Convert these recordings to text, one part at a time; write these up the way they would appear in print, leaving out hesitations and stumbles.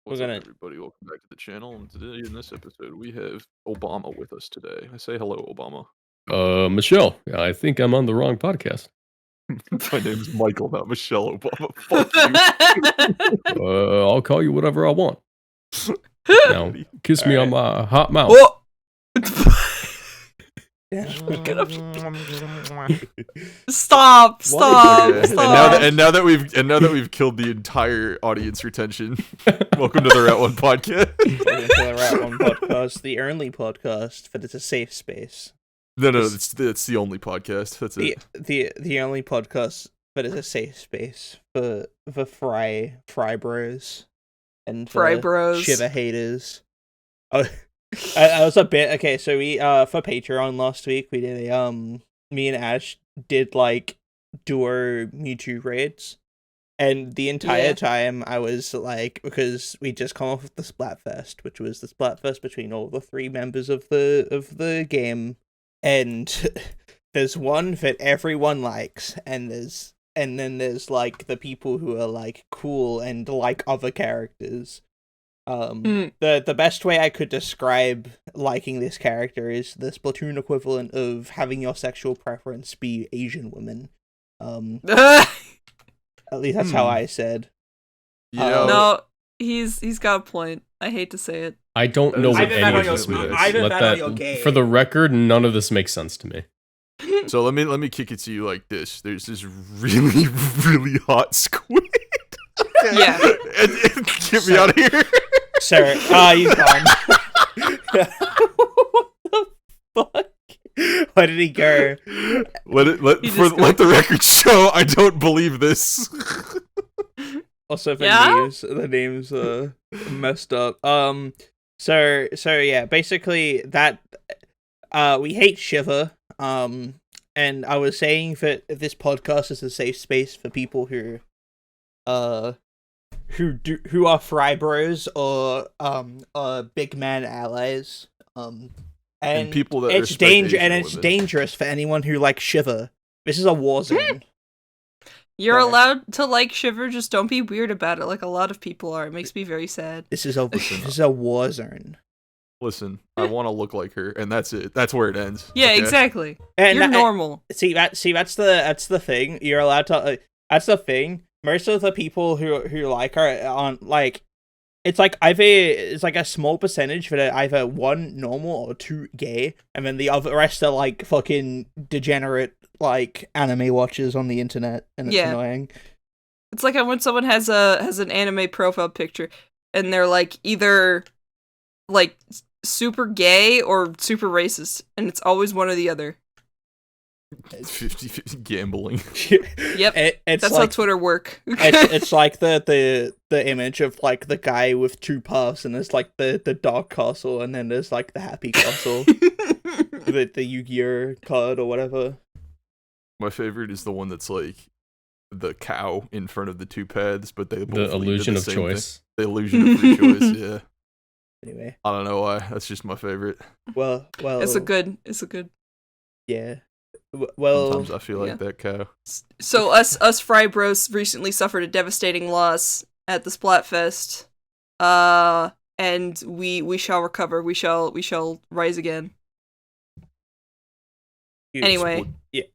What's up, everybody? Welcome back to the channel. And today, in this episode, we have Obama with us today. I say hello, Obama. Michelle, I think I'm on the wrong podcast. My name's Michael, not Michelle Obama. Fuck you. I'll call you whatever I want. Now, kiss me on my hot mouth. Whoa! Stop! Okay. And now that we've killed the entire audience retention, welcome to the Rat One podcast. Welcome to the Rat One podcast, the only podcast that is a safe space. No, it's the only podcast. That's it. The only podcast that is a safe space for the fry bros and fry bros shiver haters. Oh. I was a bit okay. So we for Patreon last week we did a me and Ash did like duo Mewtwo raids, and the entire time I was like, because we just come off of the Splatfest, which was the Splatfest between all the three members of the game, and there's one that everyone likes, and then there's like the people who are like cool and like other characters. The best way I could describe liking this character is the Splatoon equivalent of having your sexual preference be Asian women. At least that's how I said. No, he's got a point. I hate to say it. I don't know what any of this means. For the record, none of this makes sense to me. So let me kick it to you like this. There's this really, really hot squid. Yeah. Get me out of here. Sir, he's gone. What the fuck? Where did he go? Let the record show I don't believe this. Also, the names messed up. So yeah, basically that we hate Shiver. And I was saying that this podcast is a safe space for people who are fry bros or big man allies, and people that it's dangerous for anyone who likes Shiver. This is a war zone. You're allowed to like Shiver, just don't be weird about it like a lot of people are. It makes me very sad. This is a war zone. Listen, I want to look like her, and that's it. That's where it ends. Yeah, okay? Exactly. And you're normal. See that's the thing. You're allowed to. That's the thing. Most of the people who like her on like, it's like a small percentage that are either one normal or two gay, and then the other rest are like fucking degenerate like anime watchers on the internet, and it's annoying. It's like when someone has an anime profile picture, and they're like either like super gay or super racist, and it's always one or the other. 50-50 gambling. Yep, that's like, how Twitter work. it's like the image of like the guy with two paths, and there's like the dark castle, and then there's like the happy castle, the Yu-Gi-Oh card or whatever. My favorite is the one that's like the cow in front of the two paths, but they both the illusion of choice. The illusion of free choice. Yeah. Anyway, I don't know why. That's just my favorite. Well, it's a good. Yeah. Well, sometimes I feel like that cow. So us fry bros recently suffered a devastating loss at the Splatfest, and we shall recover. We shall rise again. Anyway,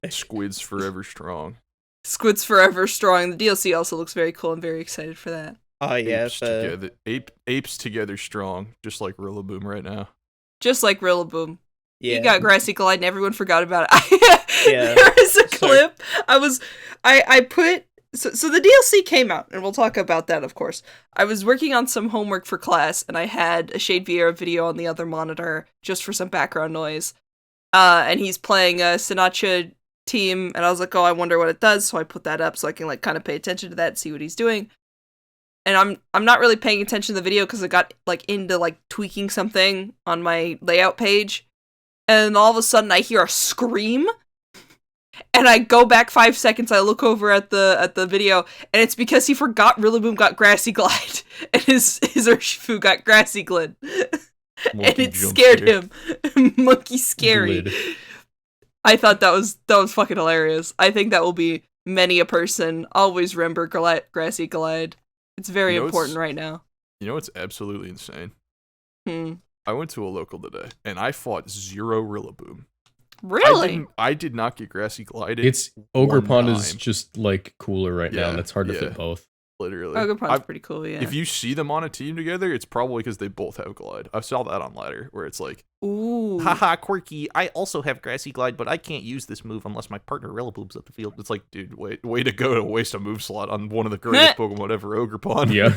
Squid's forever strong. Squid's forever strong. The DLC also looks very cool. I'm very excited for that. Oh yeah, apes together strong, just like Rillaboom right now. Just like Rillaboom. Yeah. You got Grassy Glide and everyone forgot about it. Yeah. There is a clip. I put so the DLC came out, and we'll talk about that, of course. I was working on some homework for class, and I had a Shade Vieira video on the other monitor just for some background noise. And he's playing a Sinatcha team, and I was like, oh, I wonder what it does, so I put that up so I can like kind of pay attention to that and see what he's doing. And I'm not really paying attention to the video because I got like into like tweaking something on my layout page. And all of a sudden I hear a scream, and I go back 5 seconds, I look over at the video, and it's because he forgot Rillaboom got Grassy Glide, and his Urshifu got Grassy Glide. And it scared him. Monkey scary. Glid. I thought that was fucking hilarious. I think that will be many a person always remember Grassy Glide. It's very important right now. You know what's absolutely insane? Hmm. I went to a local today, and I fought 0 Rillaboom. Really? I did not get Grassy Glided. It's Ogre one Pond is time. just like cooler right now, Yeah, and it's hard to yeah. fit both. Literally. Ogre Pond's pretty cool, yeah. If you see them on a team together, it's probably because they both have Glide. I saw that on Ladder, where it's like, Ooh. haha, quirky, I also have Grassy Glide, but I can't use this move unless my partner Rillaboom's up the field. It's like, dude, way to go to waste a move slot on one of the greatest Pokemon ever, Ogre Pond. Yeah.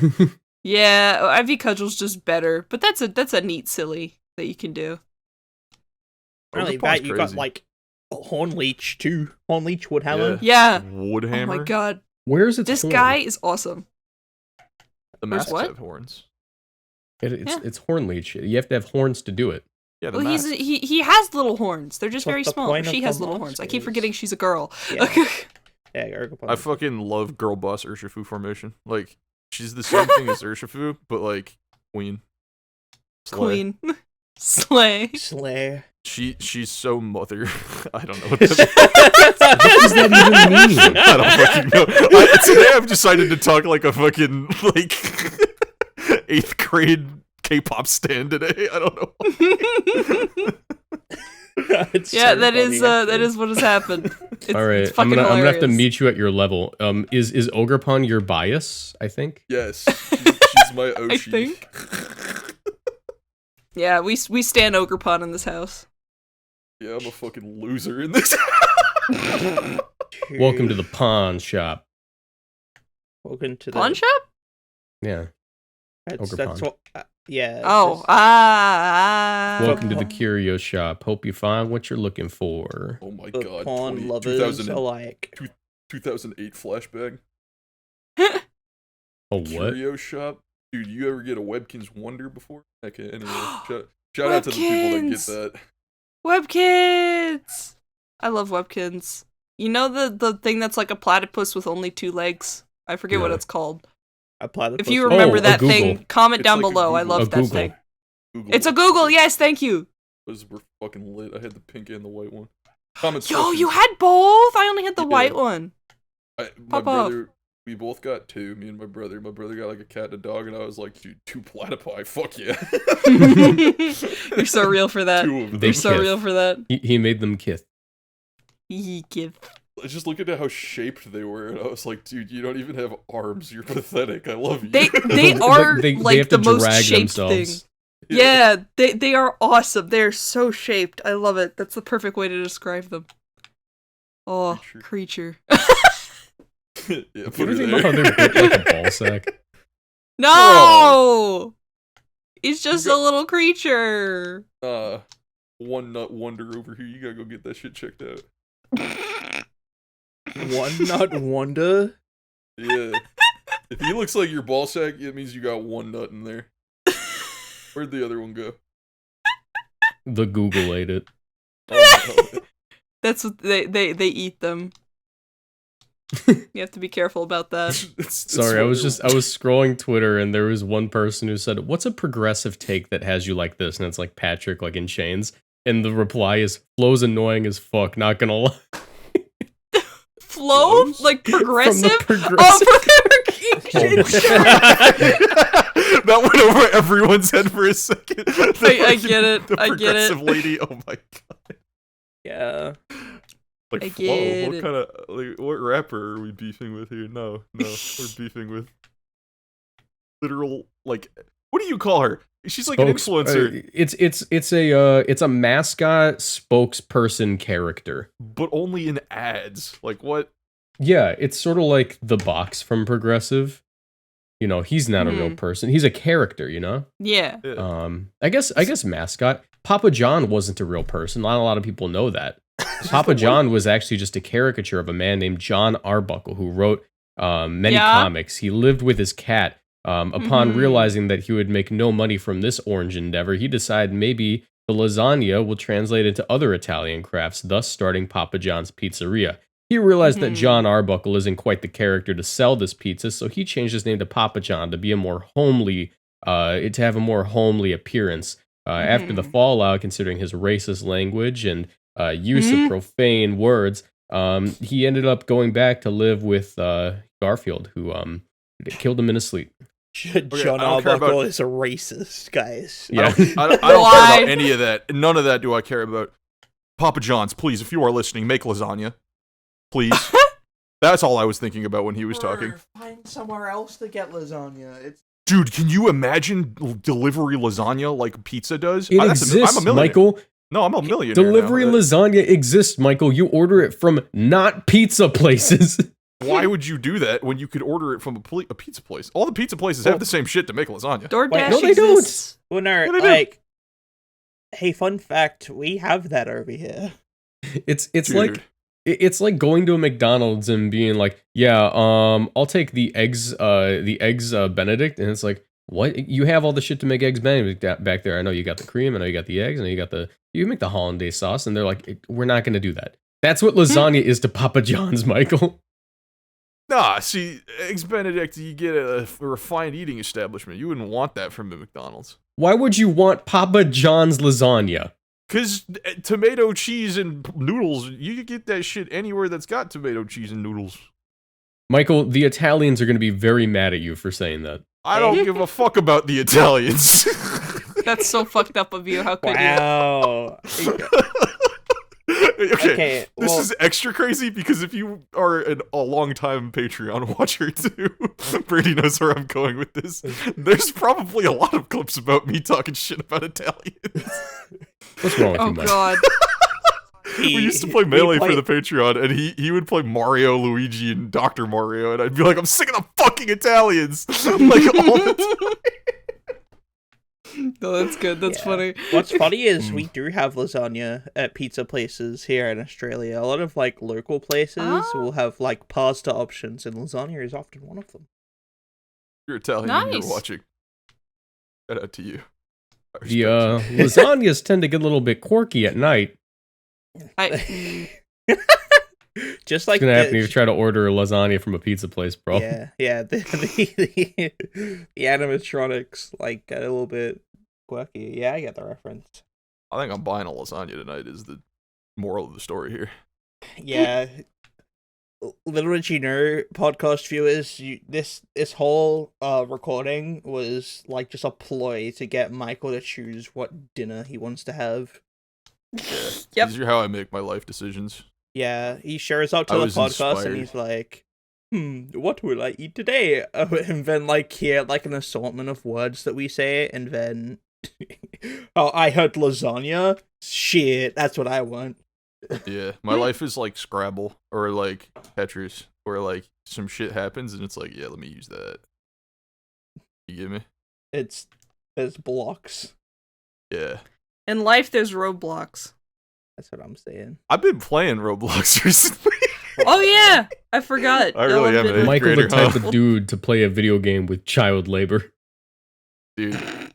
Yeah, IV Cudgel's just better, but that's a neat silly that you can do. Really, Pond's that you got crazy. like Horn Leech too. Horn Leech Woodhammer. Yeah. Woodhammer. Oh my god. Where's its This horn? guy is awesome. The Where's masks what? have horns. It's horn leech. You have to have horns to do it. Yeah, the Well, masks. he has little horns. They're just That's what very the small. point She of has the little horns. I mask keep is. forgetting she's a girl. Yeah. Yeah, Ogre Pond. I fucking love Girl Boss Urshifu formation. Like, she's the same thing as Urshifu, but like, queen. Slay. Queen. Slay. Slayer. She's so mother. I don't know what What does that even mean? I don't fucking know. Today I've decided to talk like a fucking like 8th grade K-pop stan today. I don't know. It's Yeah, so that is funny, that is what has happened. It's, All right, it's I'm fucking gonna have to hilarious. meet you at your level. Is Ogre Pond your bias? I think. Yes, she's my Oshi. I think. Yeah, we stand Ogre Pond in this house. Yeah, I'm a fucking loser in this. Welcome to the pawn shop. Welcome to the Pawn shop? Yeah. Ogre That's Pond. what. Yeah. Oh, this- Welcome to the curio shop. Hope you find what you're looking for. Oh my the god. pawn lovers are like. 2008 flashback. Oh, what? Curio shop. Dude, you ever get a Webkinz Wonder before? Okay, anyway. Shout out to the people that get Webkinz! that. Webkins! I love Webkins. You know the thing that's like a platypus with only 2 legs? I forget what No. it's called. Apply the If you pussy. remember a that Google. thing, comment It's down like a below. I Google. love A that Google. thing. Google It's a it. Google, yes, thank you. Those were fucking lit. I had the pink and the white one. Comment Yo, section. you had both? I only had the Yeah. white one. My Pop brother, we both got 2. Me and my brother. My brother got like a cat and a dog, and I was like, dude, 2 platypi. Fuck yeah. You're so real for that. 2 of them. They You're so kith. real for that. He made them kith. Give. I just looked at how shaped they were, and I was like, dude, you don't even have arms. You're pathetic. I love you. They are They like have to the most drag shaped thing. themselves. Yeah, they are awesome. They're so shaped. I love it. That's the perfect way to describe them. Oh, creature. Yeah, You put ever her think about how there. they're built like a ball sack? No! He's just a little creature. One Nut Wonder over here. You gotta go get that shit checked out. One Nut Wonder. Yeah. If he looks like your ball sack, it means you got 1 nut in there. Where'd the other one go? The Google ate it. Oh, no. That's what they eat them. You have to be careful about that. It's Sorry, I was what scrolling Twitter and there was one person who said, "What's a progressive take that has you like this?" And it's like Patrick, like in chains. And the reply is, "Flow's annoying as fuck. Not gonna lie." Flow? Flows? Like progressive? From the Oh, progressive. That went over everyone's head for a second. I get it. The I get it. progressive lady. Oh my god. Yeah. Like I Flo, get what it. kind of like what rapper are we beefing with here? No, we're beefing with literal like what do you call her? She's like an influencer, It's a mascot spokesperson character. but only in ads. Like what? Yeah, it's sort of like the box from Progressive. You know, he's not a real person. He's a character, you know? Yeah. Yeah. I guess mascot. Papa John wasn't a real person. Not a lot of people know that. Papa John was actually just a caricature of a man named John Arbuckle who wrote many comics. He lived with his cat. Upon realizing that he would make no money from this orange endeavor, he decided maybe the lasagna will translate into other Italian crafts, thus starting Papa John's Pizzeria. He realized that John Arbuckle isn't quite the character to sell this pizza, so he changed his name to Papa John to be a more homely, to have a more homely appearance. After the fallout, considering his racist language and use of profane words, he ended up going back to live with Garfield, who killed him in his sleep. John I don't care Arbuckle about- is a racist, guys. Yeah. I don't Why? care about any of that. None of that do I care about. Papa John's, please, if you are listening, make lasagna. Please. That's all I was thinking about when he was talking. Find somewhere else to get lasagna. It's Dude, can you imagine delivery lasagna like pizza does? It I'm exists, a millionaire. Michael. No, I'm a millionaire. Delivery now. lasagna exists, Michael. You order it from not pizza places. Why would you do that when you could order it from a pizza place? All the pizza places have the same shit to make lasagna. DoorDash no, they don't. exists. well, no, Yeah, they do. like, hey, fun fact, we have that over here. It's Dude. like it's like going to a McDonald's and being like, yeah, I'll take the eggs Benedict, and it's like, what? You have all the shit to make eggs Benedict back there. I know you got the cream, I know you got the eggs, I know you make the hollandaise sauce, and they're like, we're not gonna do that. That's what lasagna is to Papa John's, Michael. Nah, see, Eggs Benedict, you get a refined eating establishment. You wouldn't want that from the McDonald's. Why would you want Papa John's lasagna? Because tomato, cheese, and noodles, you can get that shit anywhere that's got tomato, cheese, and noodles. Michael, the Italians are going to be very mad at you for saying that. I don't give a fuck about the Italians. That's so fucked up of you. How could Wow. Okay, this well, is extra crazy because if you are a long-time Patreon watcher too, Brady knows where I'm going with this. There's probably a lot of clips about me talking shit about Italians. What's wrong with you? Oh you, Mike? god. We used to play Melee for the Patreon, and he would play Mario, Luigi, and Dr. Mario, and I'd be like, I'm sick of the fucking Italians! Like, all the time. No, that's good. That's funny. What's funny is we do have lasagna at pizza places here in Australia. A lot of like local places will have like pasta options, and lasagna is often one of them. You're Italian and Nice. you're watching. Shout out to you. I The respect you. lasagnas tend to get a little bit quirky at night. Just like It's gonna happen if you try to order a lasagna from a pizza place, bro. yeah. The animatronics like get a little bit quirky. Yeah, I get the reference. I think I'm buying a lasagna tonight is the moral of the story here. Yeah. Little did you know, podcast viewers, this whole recording was like just a ploy to get Michael to choose what dinner he wants to have. Yeah. Yep. These are how I make my life decisions. Yeah, he shows up to I the was podcast and inspired. he's like, what will I eat today? And then like hear like an assortment of words that we say, and then oh, I heard lasagna. Shit, that's what I want. Yeah, my life is like Scrabble or like Tetris, where like some shit happens and it's like, yeah, let me use that. You get me? There's blocks. Yeah. In life, there's roadblocks. That's what I'm saying. I've been playing Roblox recently. Oh yeah, I forgot. I really am an eighth Michael, the grader, type huh? of dude to play a video game with child labor. Dude,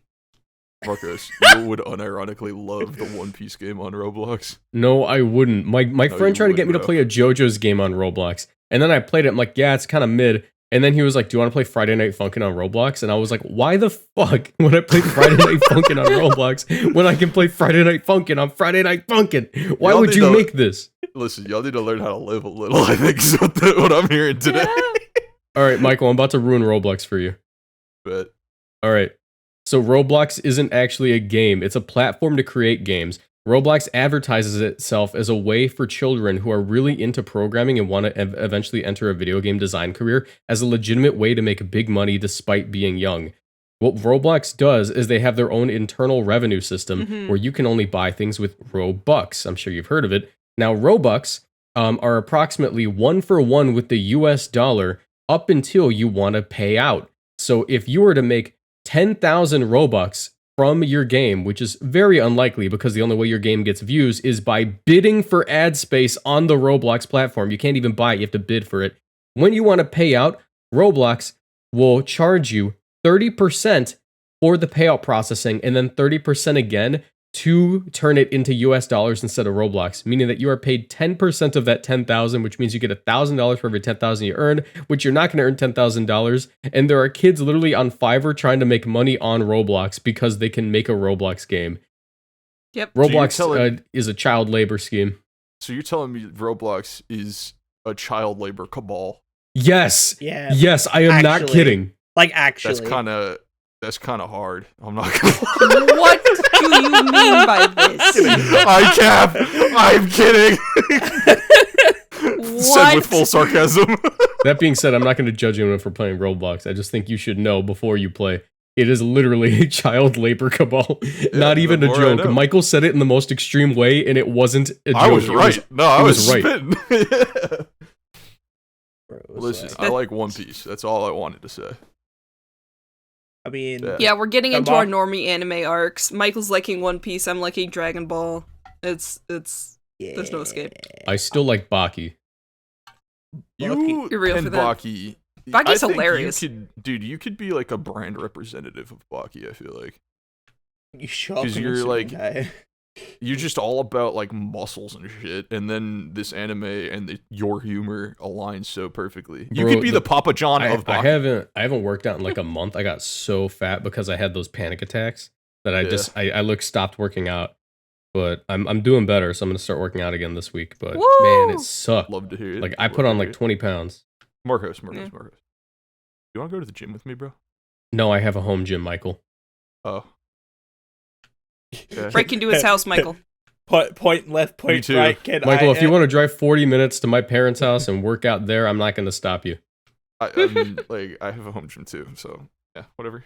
Marcos, you would unironically love the One Piece game on Roblox. No, I wouldn't. My No, friend you tried to get me to wouldn't, play a JoJo's game on Roblox, and then I played it. I'm like, yeah, it's kind of mid. And then he was like, do you want to play Friday Night Funkin' on Roblox? And I was like, why the fuck would I play Friday Night Funkin' on Roblox when I can play Friday Night Funkin' on Friday Night Funkin'? Why Y'all would need you to- make this? Listen, y'all need to learn how to live a little, I think, is what I'm hearing today. All right, Michael, I'm about to ruin Roblox for you. But All right. So Roblox isn't actually a game. It's a platform to create games. Roblox advertises itself as a way for children who are really into programming and want to eventually enter a video game design career as a legitimate way to make big money despite being young. What Roblox does is they have their own internal revenue system where you can only buy things with Robux. I'm sure you've heard of it. Now, Robux are approximately 1-for-1 with the US dollar up until you want to pay out. So if you were to make 10,000 Robux from your game, which is very unlikely because the only way your game gets views is by bidding for ad space on the Roblox platform. You can't even buy it, you have to bid for it. When you want to pay out, Roblox will charge you 30% for the payout processing and then 30% again to turn it into US dollars instead of Roblox, meaning that you are paid 10% of that 10,000, which means you get $1,000 for every 10,000 you earn, which you're not going to earn $10,000. And there are kids literally on Fiverr trying to make money on Roblox because they can make a Roblox game. Yep. Roblox is a child labor scheme. so you're telling me Roblox is a child labor cabal? Yes. Yeah. Yes, I am not Actually- kidding. Like, actually. That's kind of hard. I'm not gonna What do you mean by this? I'm kidding. Said with full sarcasm. That being said, I'm not going to judge anyone for playing Roblox. I just think you should know before you play. It is literally a child labor cabal. Not even a joke. Michael said it in the most extreme way, and it wasn't a joke. I was right. I was right. spitting. Bro, Listen, I like One Piece. That's all I wanted to say. I mean... Yeah, we're getting into our normie anime arcs. Michael's liking One Piece, I'm liking Dragon Ball. It's there's no escape. I still like Baki. You're real and for that. Baki. Baki's hilarious. You could be like a brand representative of Baki, I feel like. You shut up. Because you're like... You're just all about like muscles and shit, and then this anime and your humor aligns so perfectly. You could be the Papa John of Baki. I haven't worked out in like a month. I got so fat because I had those panic attacks that I stopped working out. But I'm doing better, so I'm gonna start working out again this week. But man, it sucked. Love to hear it. Like I put on like 20 pounds. Marcos. You want to go to the gym with me, bro? No, I have a home gym, Michael. Oh. Okay. Break into his house, Michael. Point left, point right, kid. Michael, if you want to drive 40 minutes to my parents' house and work out there, I'm not going to stop you. I mean, like, I have a home gym too, so yeah, whatever.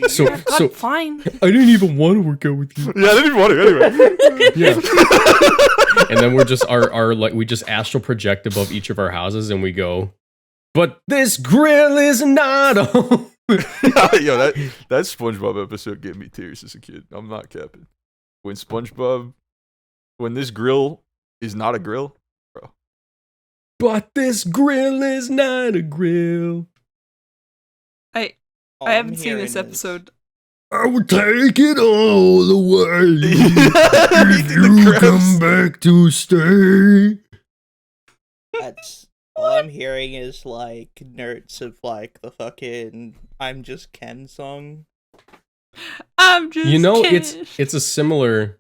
so fine. I didn't even want to work out with you. Yeah, I didn't even want to anyway. Yeah. And then we're just we just astral project above each of our houses and we go, but this grill is not on. Yo, that SpongeBob episode gave me tears as a kid. I'm not capping. When this grill is not a grill, bro. But this grill is not a grill. I haven't seen this episode. I would take it all away if you come back to stay. That's all I'm hearing is like notes of like the fucking "I'm Just Ken" song. I'm just Ken. It's a similar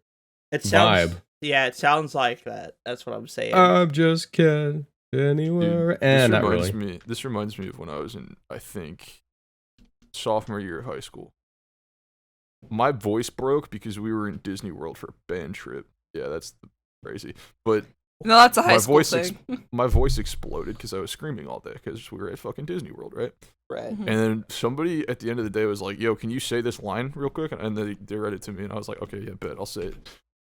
vibe. Vibe. Yeah, it sounds like that. That's what I'm saying. I'm just Ken anywhere. Dude, and not really. This reminds me of when I was in, I think, sophomore year of high school. My voice broke because we were in Disney World for a band trip. Yeah, that's crazy. But no, that's a high school thing. My voice exploded because I was screaming all day because we were at fucking Disney World, right? Right. Mm-hmm. And then somebody at the end of the day was like, yo, can you say this line real quick? And they read it to me, and I was like, okay, yeah, bet, I'll say it.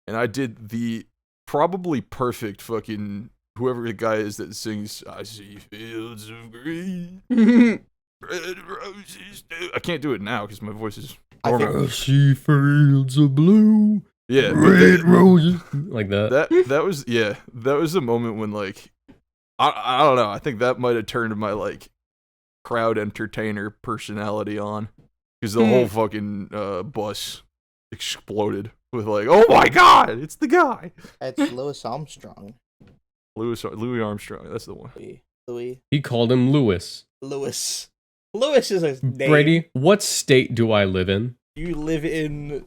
And I did the probably perfect fucking, whoever the guy is that sings, I see fields of green, red roses. I can't do it now because my voice is... I see fields of blue. Yeah, red roses. Like that. That was the moment when like I don't know. I think that might have turned my like crowd entertainer personality on because the whole fucking bus exploded with like, oh my god, it's the guy. It's Louis Armstrong. Louis Armstrong. That's the one. Louis. He called him Louis. Louis is his name. Brady, what state do I live in? You live in...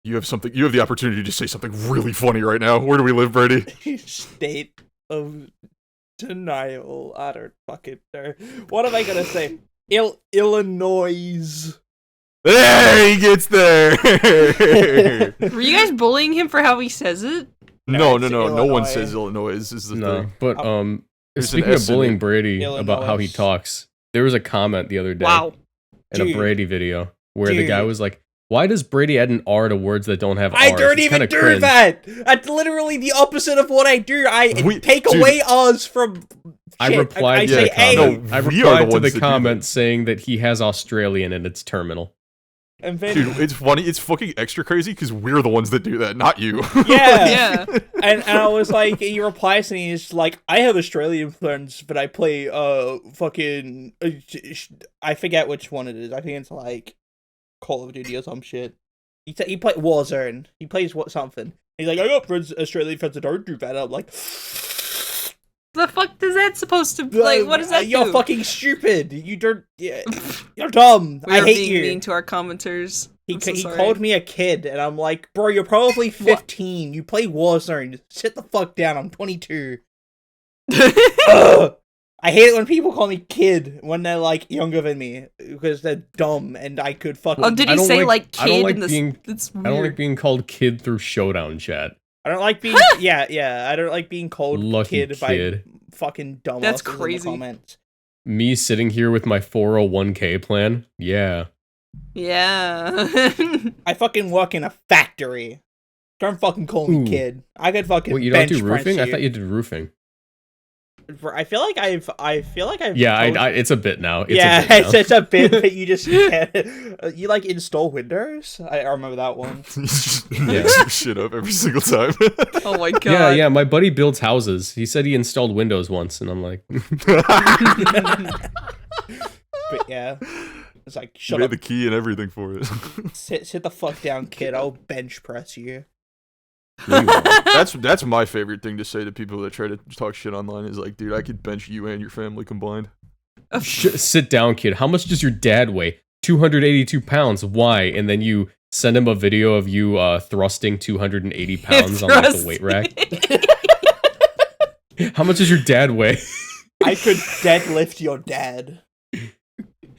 You have the opportunity to say something really funny right now. Where do we live, Brady? State of denial. I don't fucking know. What am I gonna say? Illinois. There he gets there. Were you guys bullying him for how he says it? No. No one says Illinois. This is the thing. But speaking of bullying Brady about how he talks, there was a comment the other day in a Brady video where the guy was like, why does Brady add an R to words that don't have R's? I don't even do cringe. That. That's literally the opposite of what I do. I take away R's from shit. I replied to the comment. I replied to the comment saying that he has Australian in its terminal. And then, dude, it's funny. It's fucking extra crazy because we're the ones that do that, not you. Yeah. And I was like, he replies and he's like, I have Australian friends, but I play fucking I forget which one it is. I think it's like Call of Duty or some shit. He plays Warzone. He plays something. He's like, I got friends, Australian friends that don't do that. I'm like, the fuck is that supposed to like? What does that You're do? fucking stupid. You don't. Yeah, you're dumb. I hate you. Mean to our commenters. He called me a kid, and I'm like, bro, you're probably 15. What? You play Warzone. Sit the fuck down. I'm 22. I hate it when people call me kid when they're like younger than me because they're dumb and I could fucking. Oh, did he say like kid? I don't like in this? being. It's weird. I don't like being called kid through Showdown chat. I don't like being. yeah. I don't like being called Lucky kid by fucking dumb. That's crazy. In the comments. Me sitting here with my 401k plan. Yeah. Yeah. I fucking work in a factory. Don't fucking call me kid. I could fucking. Wait, you don't do bench press roofing? I you. thought you did roofing. I feel like I've. Yeah, it's a bit now. It's a bit that you just can't. You like install Windows? I remember that one. Yeah, shit up every single time. Oh my god. Yeah. My buddy builds houses. He said he installed Windows once, and I'm like, But yeah, it's like shut made up. the key and everything for it. Sit the fuck down, kid. I'll bench press you. That's my favorite thing to say to people that try to talk shit online is like, dude, I could bench you and your family combined. sit down, kid. How much does your dad weigh? 282 pounds. Why? And then you send him a video of you thrusting 280 pounds on like the weight rack. How much does your dad weigh? I could deadlift your dad.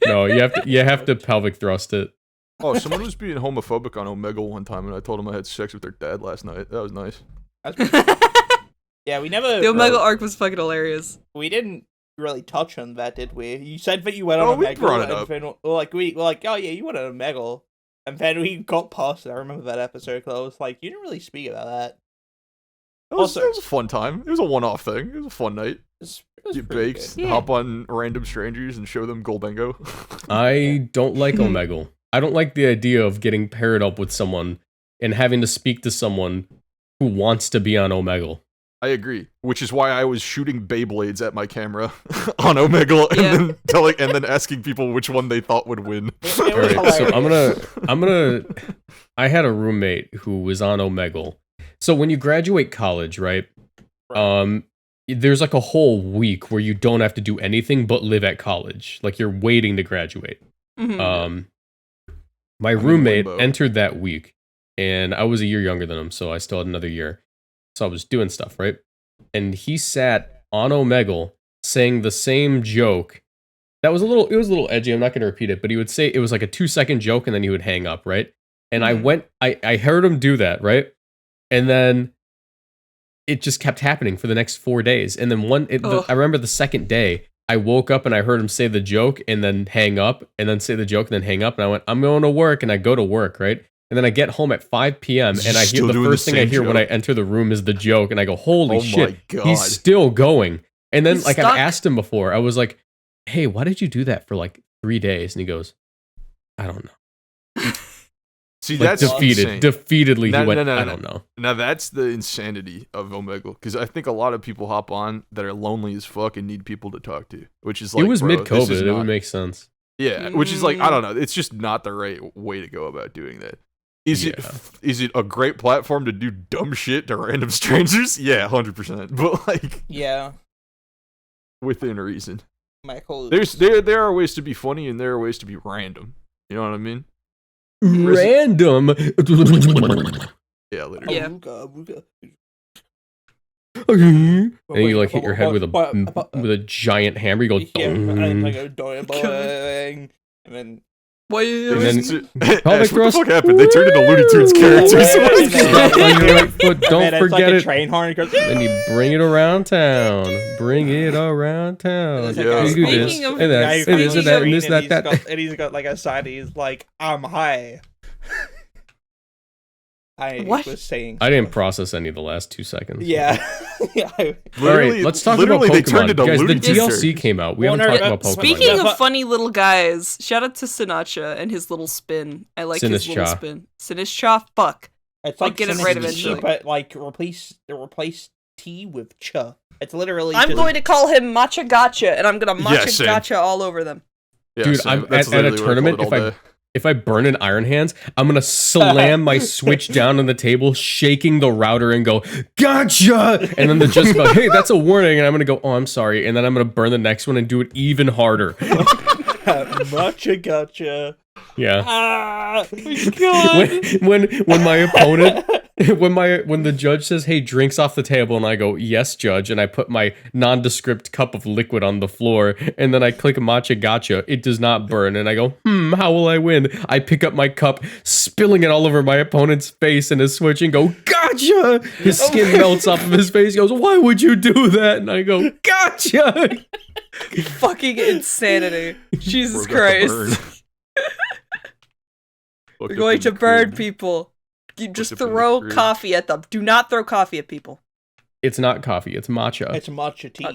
No, you have to pelvic thrust it. Oh, someone was being homophobic on Omegle one time, and I told him I had sex with their dad last night. That was nice. Yeah, we never. The Omegle arc was fucking hilarious. We didn't really touch on that, did we? You said that you went on Oh, we Omegle, brought it and up. then we were like, oh yeah, you went on Omegle, and then we got past it. I remember that episode because I was like, you didn't really speak about that. It was a fun time. It was a one-off thing. It was a fun night. It was Get pretty baked, good. hop on random strangers, and show them Goldengo. I don't like Omegle. I don't like the idea of getting paired up with someone and having to speak to someone who wants to be on Omegle. I agree, which is why I was shooting Beyblades at my camera on Omegle and then asking people which one they thought would win. It All was right, so hilarious. I had a roommate who was on Omegle. So when you graduate college, right? There's like a whole week where you don't have to do anything but live at college. Like you're waiting to graduate. Mhm. My roommate entered that week, and I was a year younger than him, so I still had another year. So I was doing stuff, right? And he sat on Omegle saying the same joke. It was a little edgy. I'm not going to repeat it, but he would say it was like a 2-second joke, and then he would hang up, right? And I heard him do that, right? And then it just kept happening for the next 4 days. And then I remember the second day, I woke up and I heard him say the joke and then hang up and then say the joke and then hang up. And I went, I'm going to work. And I go to work, right? And then I get home at 5 p.m. and I hear the first thing I hear when I enter the room is the joke. And I go, holy shit, my God. he's still going. And then He's like stuck. I've asked him before, I was like, hey, why did you do that for like 3 days? And he goes, I don't know. See, Like that's insane. defeatedly, No, he went, no, I no. don't know. Now that's the insanity of Omegle, because I think a lot of people hop on that are lonely as fuck and need people to talk to, which is like, It was bro, mid-COVID, this is it not- would make sense. Yeah, which is like, I don't know, it's just not the right way to go about doing that. Is it a great platform to do dumb shit to random strangers? Yeah, 100%. But like, Yeah, within reason. Michael. There are ways to be funny and there are ways to be random. You know what I mean? Random. Yeah, literally. Yeah. And you like hit your head with a giant hammer. You go, Yeah, and like "Dong." a boing, and then Why? And then- Ash, what the thrust. fuck happened? They turned into Looney Tunes characters. Stop on your right foot. Don't and it's forget like a it. train horn. It goes, Then you bring it around town. Bring it around town. Yeah. You do this Speaking of- and that. Yeah, And this and that. And this and and that. and he's got like a side. He's like, I'm high. I What? was saying. I didn't process any of the last 2 seconds. Yeah. Yeah. All right, let's talk about they turned Pokemon. into Guys, the Looney Tunes DLC came out. We Well, haven't no, talked about Pokemon. Speaking Yeah. of funny little guys, shout out to Sinatra and his little spin. I like his little Sinistcha. spin. Sinistcha, fuck. It's I'll like get it Sinistcha, right eventually. But like replace T with Cha. It's literally. I'm just, going to call him Matcha Gotcha, and I'm gonna Yeah, Matcha same. Gotcha all over them. Yeah, Dude, same. I'm That's at a literally what I tournament. called it all day. If I burn an Iron Hands, I'm gonna slam my Switch down on the table, shaking the router, and go, "Gotcha!" And then the just go, "Hey, that's a warning." And I'm gonna go, "Oh, I'm sorry." And then I'm gonna burn the next one and do it even harder. Matcha Gotcha. Yeah. Ah, When my opponent when the judge says, "Hey, drinks off the table," and I go, "Yes, judge," and I put my nondescript cup of liquid on the floor, and then I click matcha gotcha, it does not burn, and I go, how will I win? I pick up my cup, spilling it all over my opponent's face and his switch, and go, gotcha! His skin melts off of his face. He goes, "Why would you do that?" And I go, gotcha! Fucking insanity. Jesus Christ. We're going to burn people. You just throw coffee at them. Do not throw coffee at people. It's not coffee, it's matcha. It's matcha tea.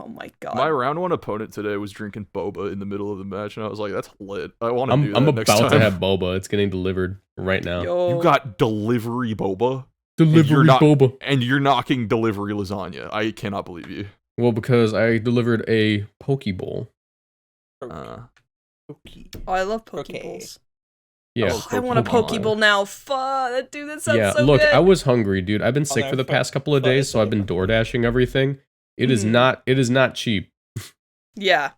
Oh my god. My round 1 opponent today was drinking boba in the middle of the match, and I was like, that's lit. I want to do that I'm next about time. to have boba. It's getting delivered right now. Yo. You got delivery boba? Delivery boba. And you're knocking delivery lasagna. I cannot believe you. Well, because I delivered a poke bowl. Oh, I love Okay. Pokeballs. Yeah. Oh, I want a Pokeball now. Fuck, dude, that sounds so look, good. I was hungry, dude. I've been sick for the past couple of days, so I've been door dashing everything. It is not cheap. Yeah.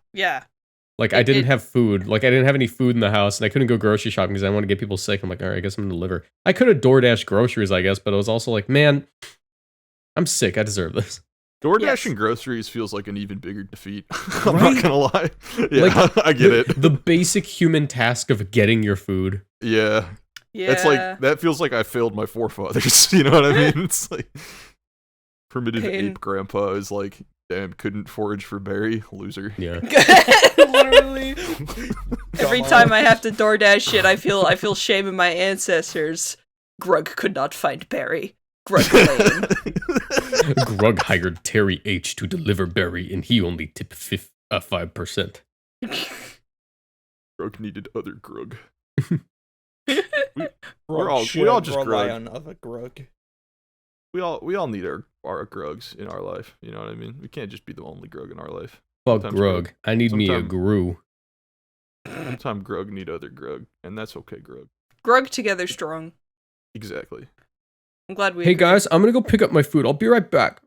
Like, I didn't have food. Like, I didn't have any food in the house, and I couldn't go grocery shopping because I didn't want to get people sick. I'm like, all right, I guess I'm gonna deliver. I could have door dashed groceries, I guess, but I was also like, man, I'm sick. I deserve this. DoorDash and groceries feels like an even bigger defeat. I'm not gonna lie. Yeah, Like, I get it. The basic human task of getting your food. Yeah. Yeah. It's like, that feels like I failed my forefathers. You know what I mean? It's like, primitive ape grandpa is like, damn, couldn't forage for berry, loser. Yeah. Literally. Every time I have to DoorDash shit, I feel shame in my ancestors. Grug could not find berry. Grug lame. Grug hired Terry H to deliver berry, and he only tipped 5%. Grug needed other Grug. We all just rely Grug. on other Grug. We all need our Grugs in our life. You know what I mean? We can't just be the only Grug in our life. Fuck Sometimes Grug. I need me a sometime- Gru. Sometimes Grug need other Grug, and that's okay, Grug. Grug together strong. Exactly. I'm glad we Hey agree. guys, I'm gonna go pick up my food. I'll be right back.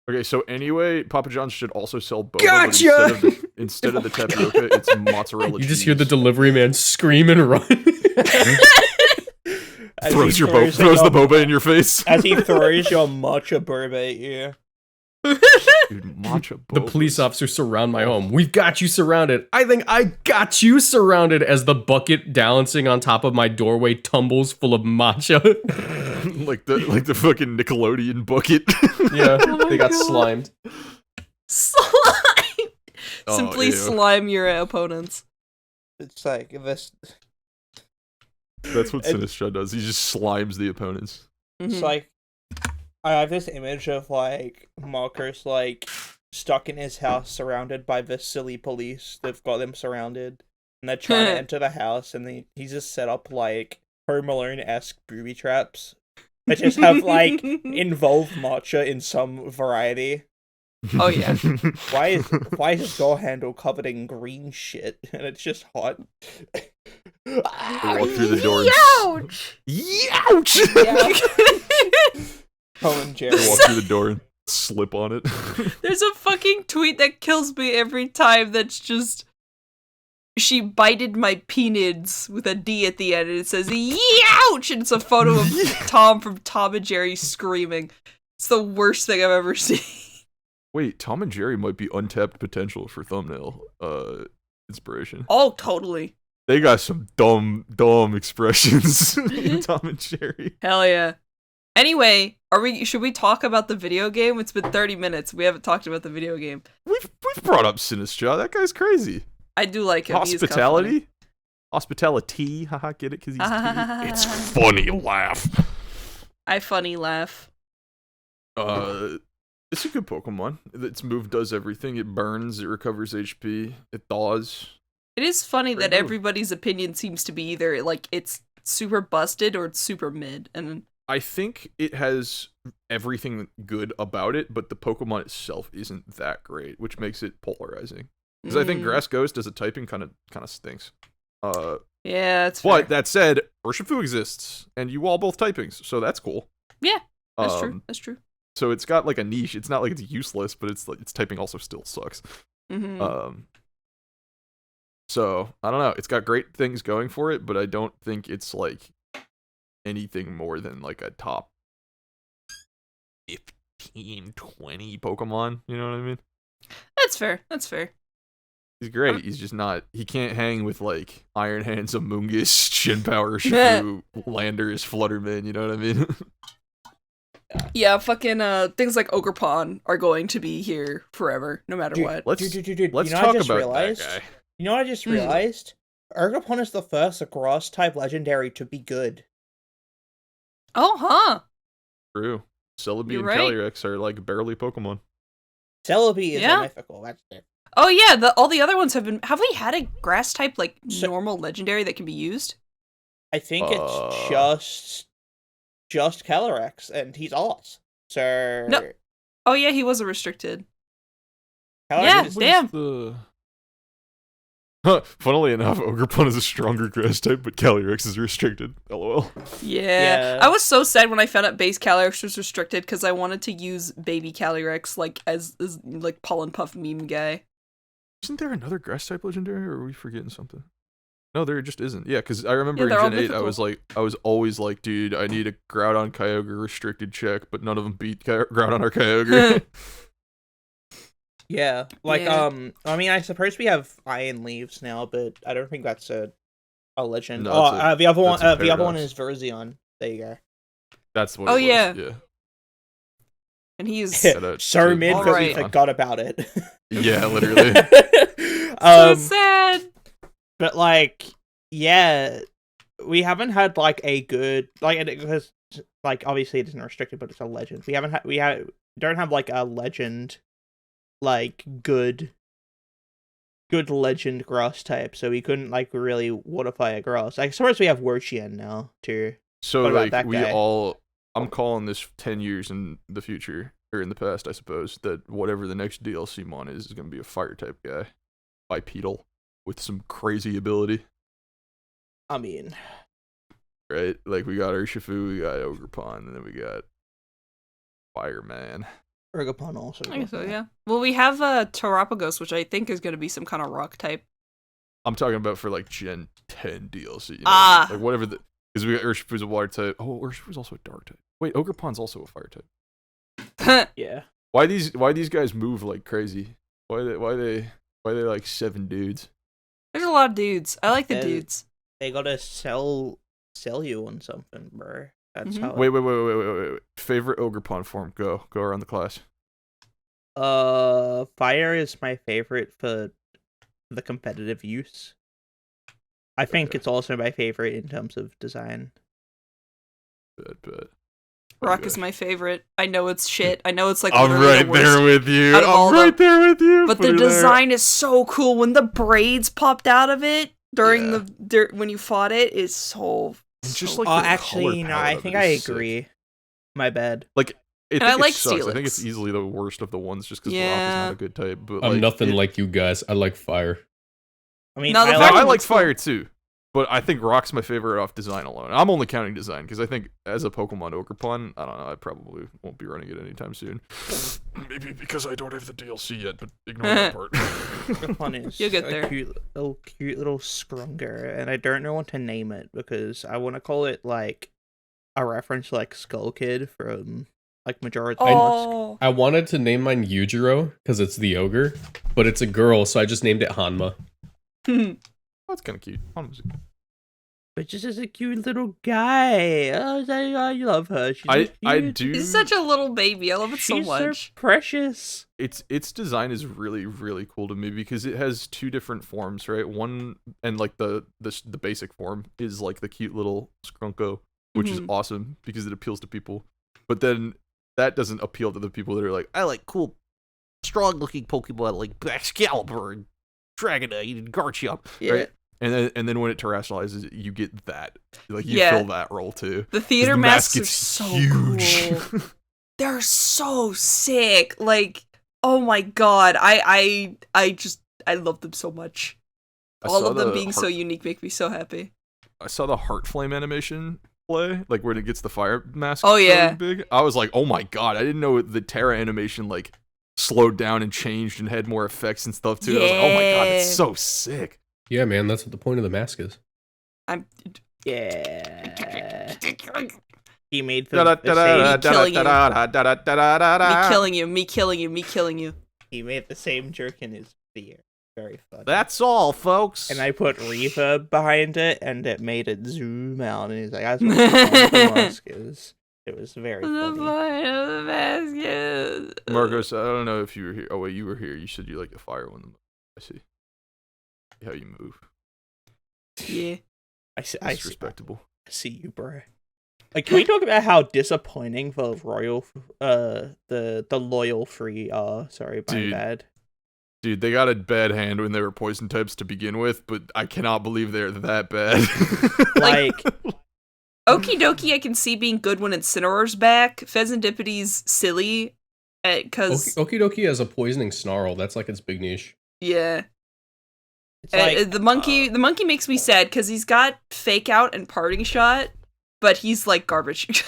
Okay, so anyway, Papa John's should also sell boba. Gotcha! But instead of the tapioca, it's mozzarella You cheese. just hear the delivery man scream and run. Throws the boba in your face. As he throws your matcha boba at you. Dude, matcha boba. The police officers surround my home. We've got you surrounded. I think I got you surrounded as the bucket balancing on top of my doorway tumbles full of matcha. like the fucking Nickelodeon bucket. Yeah, Oh they got my God. slimed. Slime! Oh, Simply ew. slime your opponents. It's like this. That's what It- Sinistра does. He just slimes the opponents. It's Mhm. like I have this image of like Marcus like stuck in his house surrounded by the silly police. They've got them surrounded and they're trying to enter the house and he's just set up like Home Alone-esque booby traps that just have like involved matcha in some variety. Oh, yeah. Why is his door handle covered in green shit and it's just hot? They walk through the door. Ouch! Youch! Tom and They Jerry. walk through the door and slip on it. There's a fucking tweet that kills me every time that's just... She bited my penids with a D at the end, and it says, "Youch!" And it's a photo of Tom from Tom and Jerry screaming. It's the worst thing I've ever seen. Wait, Tom and Jerry might be untapped potential for thumbnail inspiration. Oh, totally. They got some dumb expressions in Tom and Jerry. Hell yeah. Anyway, should we talk about the video game? It's been 30 minutes. We haven't talked about the video game. We've brought up Sinistra. That guy's crazy. I do like him. He is kinda Hospitality? Hospitality. Haha, get it? Because he's T. It's funny, laugh. I funny laugh. It's a good Pokemon. Its move does everything. It burns, it recovers HP, it thaws. It is funny Great that move. everybody's opinion seems to be either like it's super busted or it's super mid. And I think it has everything good about it, but the Pokemon itself isn't that great, which makes it polarizing. Because I think Grass Ghost as a typing kind of stinks. Yeah, it's But fair. that said, Urshifu exists, and you all both typings, so that's cool. Yeah, that's true. Um, That's true. So it's got like a niche. It's not like it's useless, but it's like its typing also still sucks. Mm-hmm. So I don't know. It's got great things going for it, but I don't think it's like anything more than like a top 15, 20 Pokemon. You know what I mean? That's fair. That's fair. He's great. He's just not. He can't hang with like Iron Hands, Amoonguss, Shinpower, Shifu, Landers, Flutterman. You know what I mean? Yeah, fucking things like Ogerpon are going to be here forever, no matter what. Let's Let's talk about that guy. You know what I just realized? Ogerpon is the first grass type legendary to be good. Oh, huh. True. Celebi You're and right. Calyrex are like barely Pokemon. Celebi is Yeah. a mythical. That's it. Oh yeah, all the other ones have been. Have we had a grass type like So- normal legendary that can be used? I think it's just Calyrex, and he's Oz. So No. Oh yeah, he was a restricted. Calyrex Yeah, is- damn. Funnily enough, Ogerpon is a stronger grass type, but Calyrex is restricted. LOL. Yeah. I was so sad when I found out base Calyrex was restricted because I wanted to use baby Calyrex like as like Pollen Puff meme guy. Isn't there another grass type legendary, or are we forgetting something? No, there just isn't. Yeah, because I remember Yeah, in they're all Gen 8, mythical. I was always like, dude, I need a Groudon Kyogre restricted check, but none of them beat Groudon or Kyogre. Yeah, like Yeah. I mean, I suppose we have Iron Leaves now, but I don't think that's a legend. No, Oh, that's the other one, that's a the other one paradox. is Verzion. There you go. That's what Oh, it was. yeah. Yeah. And he's So mid because we Alright. forgot about it. Yeah, literally. so sad. But like, yeah, we haven't had like a good because like obviously it isn't restricted, but it's a legend. We don't have like a legend, like good legend grass type, so we couldn't like really waterfire a grass. I suppose we have Worshian now too. So What about like that guy? I'm calling this 10 years in the future, or in the past, I suppose, that whatever the next DLC mon is going to be a fire type guy, bipedal, with some crazy ability, I mean, right? Like we got Urshifu, we got Ogerpon, and then we got Fireman. Urgapon also. I guess so, yeah. Well, we have Terapagos, which I think is going to be some kind of rock type. I'm talking about for like Gen 10 DLC. You know, Ah. like whatever the, because we got Urshifu's a water type. Oh, Urshifu's also a dark type. Wait, Ogerpon's also a fire type. Yeah. Why these guys move like crazy? Why they like 7 dudes? There's a lot of dudes. I like the Yeah. dudes. They gotta sell you on something, bro. That's Mhm. how. Wait. Favorite Ogerpon form? Go around the class. Fire is my favorite for the competitive use. I think Okay. it's also my favorite in terms of design. Bet. Rock is my favorite. I know it's shit. I know it's like I'm literally right the worst. there with you. out of all I'm the- right there with you. But Put the her there. design is so cool. When the braids popped out of it during Yeah. when you fought it is so. And just so like cool. the Actually, color no, palette I of think it I is sick. agree. My bad. Like, And I like sucks. I think it's Steelix. easily the worst of the ones, just because Rock is Yeah. not a good type. But I'm like, nothing like you guys. I like fire. I mean, No, the No, fact I that like it's cool. fire too, but I think Rock's my favorite off design alone. I'm only counting design because I think as a Pokemon Ogerpon, I don't know, I probably won't be running it anytime soon. Maybe because I don't have the DLC yet, but ignore that part. Urgapon is You'll get a there. cute little scrunger, and I don't know what to name it because I want to call it like a reference to like Skull Kid from like Majora's Mask. Oh, I wanted to name mine Yujiro because it's the ogre, but it's a girl, so I just named it Hanma. That's kind of cute. Honestly. But just as a cute little guy. Oh, I love her. She's I cute. do. he's such a little baby. I love it so She's much. precious. Its design is really really cool to me because it has 2 different forms, right? One, and like the basic form is like the cute little Skrunko, which is Mhm. awesome because it appeals to people. But then that doesn't appeal to the people that are like, I like cool, strong looking Pokemon like Excalibur and Dragonite and Garchomp, Yeah. right? And then when it terrestrializes, you get that, like you Yeah. fill that role too. The theater the masks mask are gets so huge. cool. They're so sick. Like, oh my god, I love them so much. I All saw of them the being so heart- unique make me so happy. I saw the heart flame animation play, like when it gets the fire mask. Oh, yeah. really big. I was like, oh my god, I didn't know the Terra animation like slowed down and changed and had more effects and stuff too. I was like, oh my god, that's Yeah. so sick. Yeah, man, that's what the point of the mask is. I'm Yeah. He made the same. Me killing you. He made the same jerk in his ear. Very funny. That's all, folks. And I put reverb behind it, and it made it zoom out. And he's like, "That's what the mask is." It was very funny. Marcos, I don't know if you were here. Oh wait, you were here. You said you like the fire one. I see how you move. Yeah. I respectable. see you, bro. Like, can we talk about how disappointing the royal, the loyal free are? Sorry, my bad. Dude, they got a bad hand when they were poison types to begin with, but I cannot believe they're that bad. Like, Okie dokie, I can see being good when Incineror's back. Pheasandipity's silly, cause Okie dokie has a poisoning snarl. That's like its big niche. Yeah. it's like The monkey makes me sad because he's got fake out and parting shot, but he's like garbage.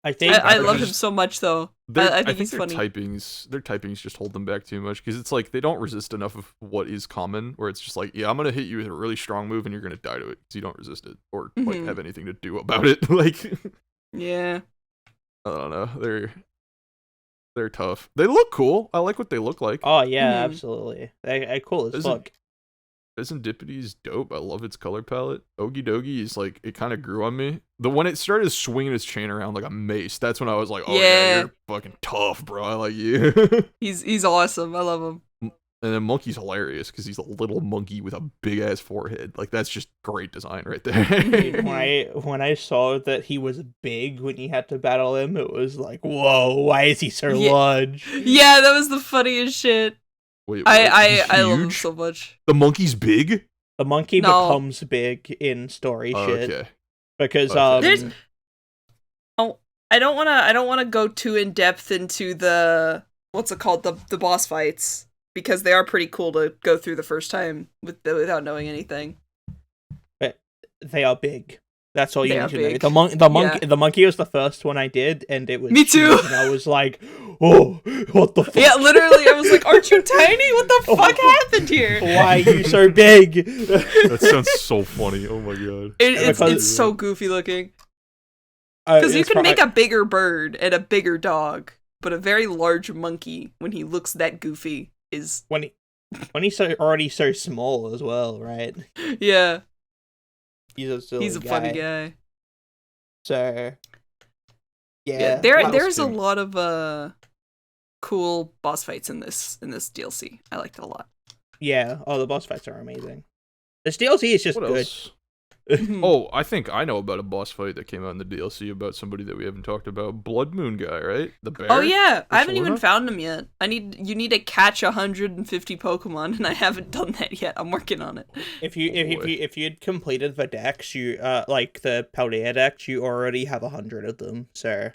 I think I love him so much though. I think he's their funny. Their typings just hold them back too much because it's like they don't resist enough of what is common. Where it's just like, yeah, I'm gonna hit you with a really strong move and you're gonna die to it because you don't resist it or like have anything to do about it. Like, Yeah. I don't know. They're tough. They look cool. I like what they look like. Oh yeah, absolutely. They're cool as fuck. Pheasantipity is dope. I love its color palette. Okie dokie is like, it kind of grew on me. When it started swinging its chain around like a mace, that's when I was like, oh yeah, you're fucking tough, bro. I like you. He's awesome. I love him. And then Monkey's hilarious because he's a little monkey with a big ass forehead. Like, that's just great design right there. When I saw that he was big when you had to battle him, it was like, whoa, why is he so large? Yeah, that was the funniest shit. Wait, I love him so much. The monkey's big? The monkey becomes big in story shit. Okay. Because There's I don't wanna go too in depth into the what's it called, the boss fights, because they are pretty cool to go through the first time without knowing anything. But they are big. That's all you They need are to know. big. The monkey was the first one I did, and it was Me too. huge, and I was like, oh, what the fuck? Yeah, literally, I was like, aren't you tiny? What the fuck happened here? Why are you so big? That sounds so funny. Oh my god. It's so goofy looking. Because you can make a bigger bird and a bigger dog, but a very large monkey, when he looks that goofy, is... When he's already so small as well, right? Yeah. He's a funny guy. So, yeah, there's a lot of cool boss fights in this DLC. I liked it a lot. Yeah, the boss fights are amazing. This DLC is just What good. else? Oh, I think I know about a boss fight that came out in the DLC about somebody that we haven't talked about. Blood Moon guy, right? The bear? Oh yeah, I haven't even Soluna? found him yet. You need to catch 150 Pokemon, and I haven't done that yet. I'm working on it. If you'd completed the decks, you like the Paldea decks, you already have 100 of them. So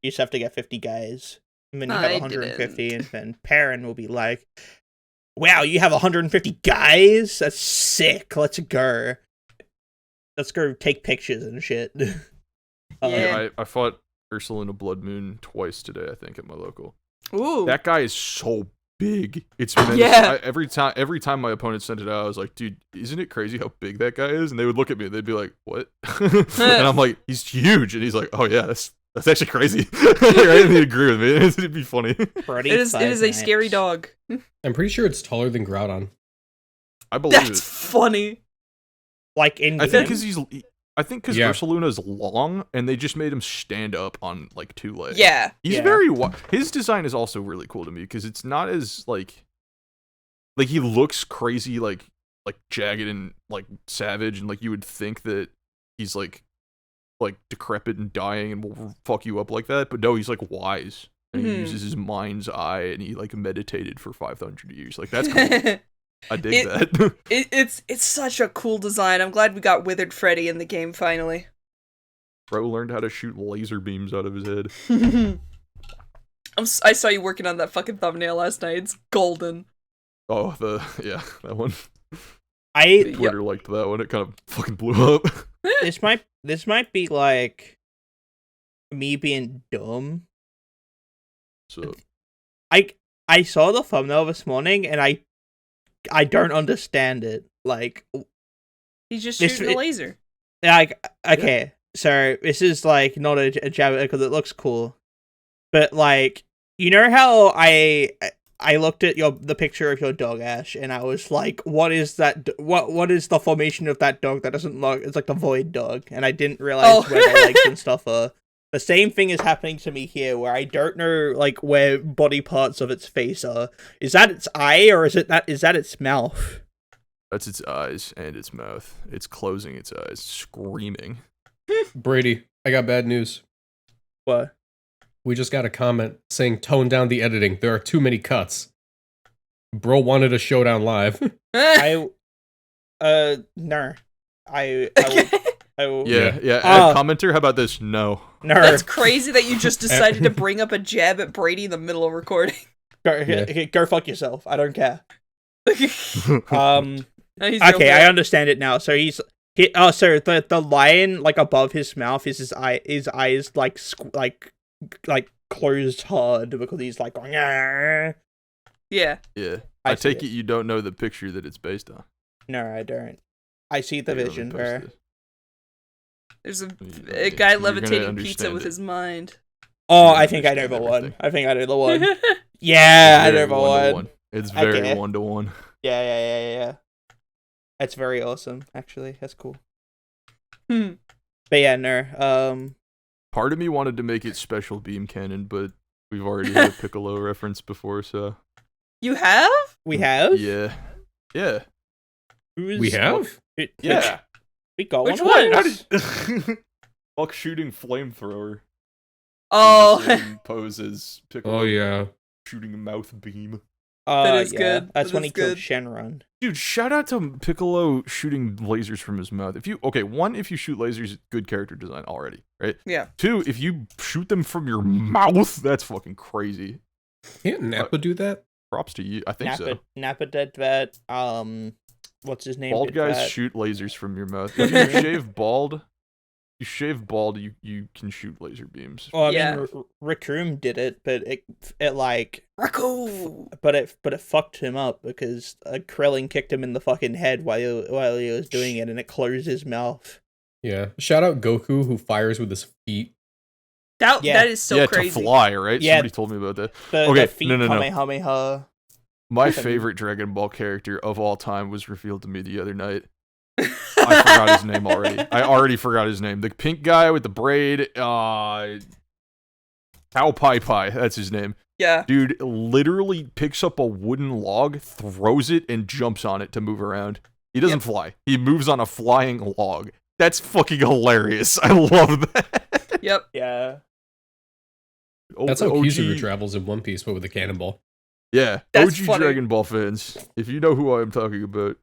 you just have to get 50 guys, and then you have 150, and then Perrin will be like, "Wow, you have 150 guys? That's sick. Let's go. Let's go take pictures and shit." Yeah. I fought Ursulina Blood Moon twice today, I think, at my local. Ooh. That guy is so big. It's menacing. Yeah. Every time my opponent sent it out, I was like, dude, isn't it crazy how big that guy is? And they would look at me and they'd be like, what? And I'm like, he's huge. And he's like, oh yeah, that's actually crazy. Right? And he'd agree with me. It'd be funny. It is a scary dog. I'm pretty sure it's taller than Groudon. I believe That's it. funny. Like in I think because Yeah. Ursaluna's long, and they just made him stand up on like two legs. Yeah. He's very his design is also really cool to me because it's not as like he looks crazy like jagged and like savage, and like you would think that he's like decrepit and dying and will fuck you up like that, but no, he's like wise and he uses his mind's eye and he like meditated for 500 years. Like, that's cool. I dig that. It's such a cool design. I'm glad we got Withered Freddy in the game finally. Bro learned how to shoot laser beams out of his head. I saw you working on that fucking thumbnail last night. It's golden. Oh, that one. I Twitter liked that one. It kind of fucking blew up. this might be like me being dumb. So I saw the thumbnail this morning and I don't understand it. Like, He's just shooting a laser. like, okay, So this is like not a jab because it looks cool, but like you know how I looked at the picture of your dog, Ash, and I was like, what is that? What is the formation of that dog? That doesn't look. It's like the void dog, and I didn't realize where the legs and stuff are. The same thing is happening to me here, where I don't know like where body parts of its face are. Is that its eye, or is that its mouth? That's its eyes and its mouth. It's closing its eyes, screaming. Brady, I got bad news. What? We just got a comment saying tone down the editing. There are too many cuts. Bro wanted a showdown live. No. I will. Yeah. Commenter, how about this? No. That's crazy that you just decided to bring up a jab at Brady in the middle of recording. Go fuck yourself. I don't care. No, okay, I understand it now. So so the line like above his mouth is his eyes like closed hard because he's like going. Yeah. Yeah. I take it you don't know the picture that it's based on. No, I don't. I see the vision, bro. There's a guy levitating pizza with his mind. Oh, I think I know the one. Yeah, I know the one. It's very 1-to-1. Yeah. That's very awesome, actually. That's cool. But yeah, no. Part of me wanted to make it special beam cannon, but we've already had a Piccolo reference before, so. You have? We have? Yeah. We have? Yeah. We got Which one? Buck shooting flamethrower. Oh. Poses Piccolo. Oh, yeah. Shooting a mouth beam. That is good. That's when he killed Shenron. Dude, shout out to Piccolo shooting lasers from his mouth. If you shoot lasers, good character design already, right? Yeah. 2, if you shoot them from your mouth, that's fucking crazy. Can't Nappa do that? Props to you. I think so. Nappa did that. What's his name? Bald guys shoot lasers from your mouth. If you shave bald, you can shoot laser beams. Well, I mean, Raccoon did it, but it like Raccoon. But it fucked him up because Krillin kicked him in the fucking head while he was doing it, and it closed his mouth. Yeah. Shout out Goku who fires with his feet. That is so crazy. To fly, right? Yeah. Somebody told me about that. The feet Kamehameha. My favorite Dragon Ball character of all time was revealed to me the other night. I forgot his name already. I already forgot his name. The pink guy with the braid, Tao Pai Pai, that's his name. Yeah. Dude literally picks up a wooden log, throws it, and jumps on it to move around. He doesn't fly. He moves on a flying log. That's fucking hilarious. I love that. Yep. Yeah. That's how Kizaru travels in One Piece, but with a cannonball. Yeah. That's OG funny. Dragon Ball fans, if you know who I am talking about,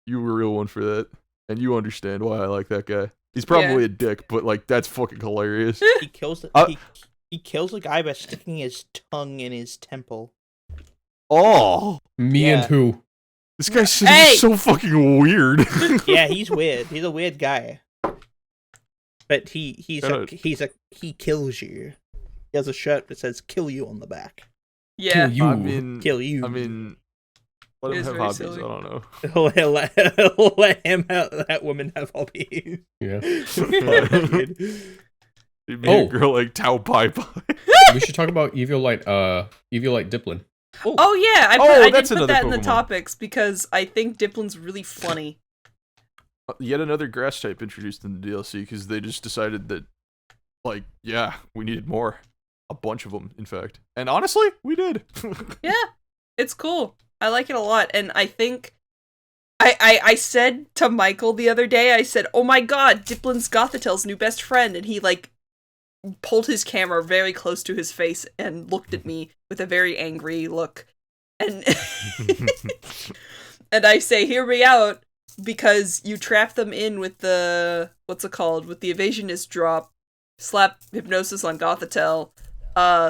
you were a real one for that. And you understand why I like that guy. He's probably a dick, but like that's fucking hilarious. He kills he kills a guy by sticking his tongue in his temple. Oh, and who? This guy seems so fucking weird. Yeah, he's weird. He's a weird guy. But he kills you. He has a shirt that says "kill you" on the back. Yeah. Kill you. I mean, let him have hobbies. Silly. I don't know. let him have that woman have hobbies. Yeah. You made a girl like Tao Pai Pai. We should talk about Eviolite Diplin. Oh yeah, I did put that in the topics because I think Diplin's really funny. Yet another grass type introduced in the DLC because they just decided that, like, we needed more. A bunch of them, in fact. And honestly, we did. Yeah, it's cool. I like it a lot, and I think I said to Michael the other day, I said, "Oh my god, Diplin's Gothatel's new best friend," and he like pulled his camera very close to his face and looked at me with a very angry look, and and I say, "Hear me out, because you trap them in with the with the evasionist drop, slap hypnosis on Gothitelle,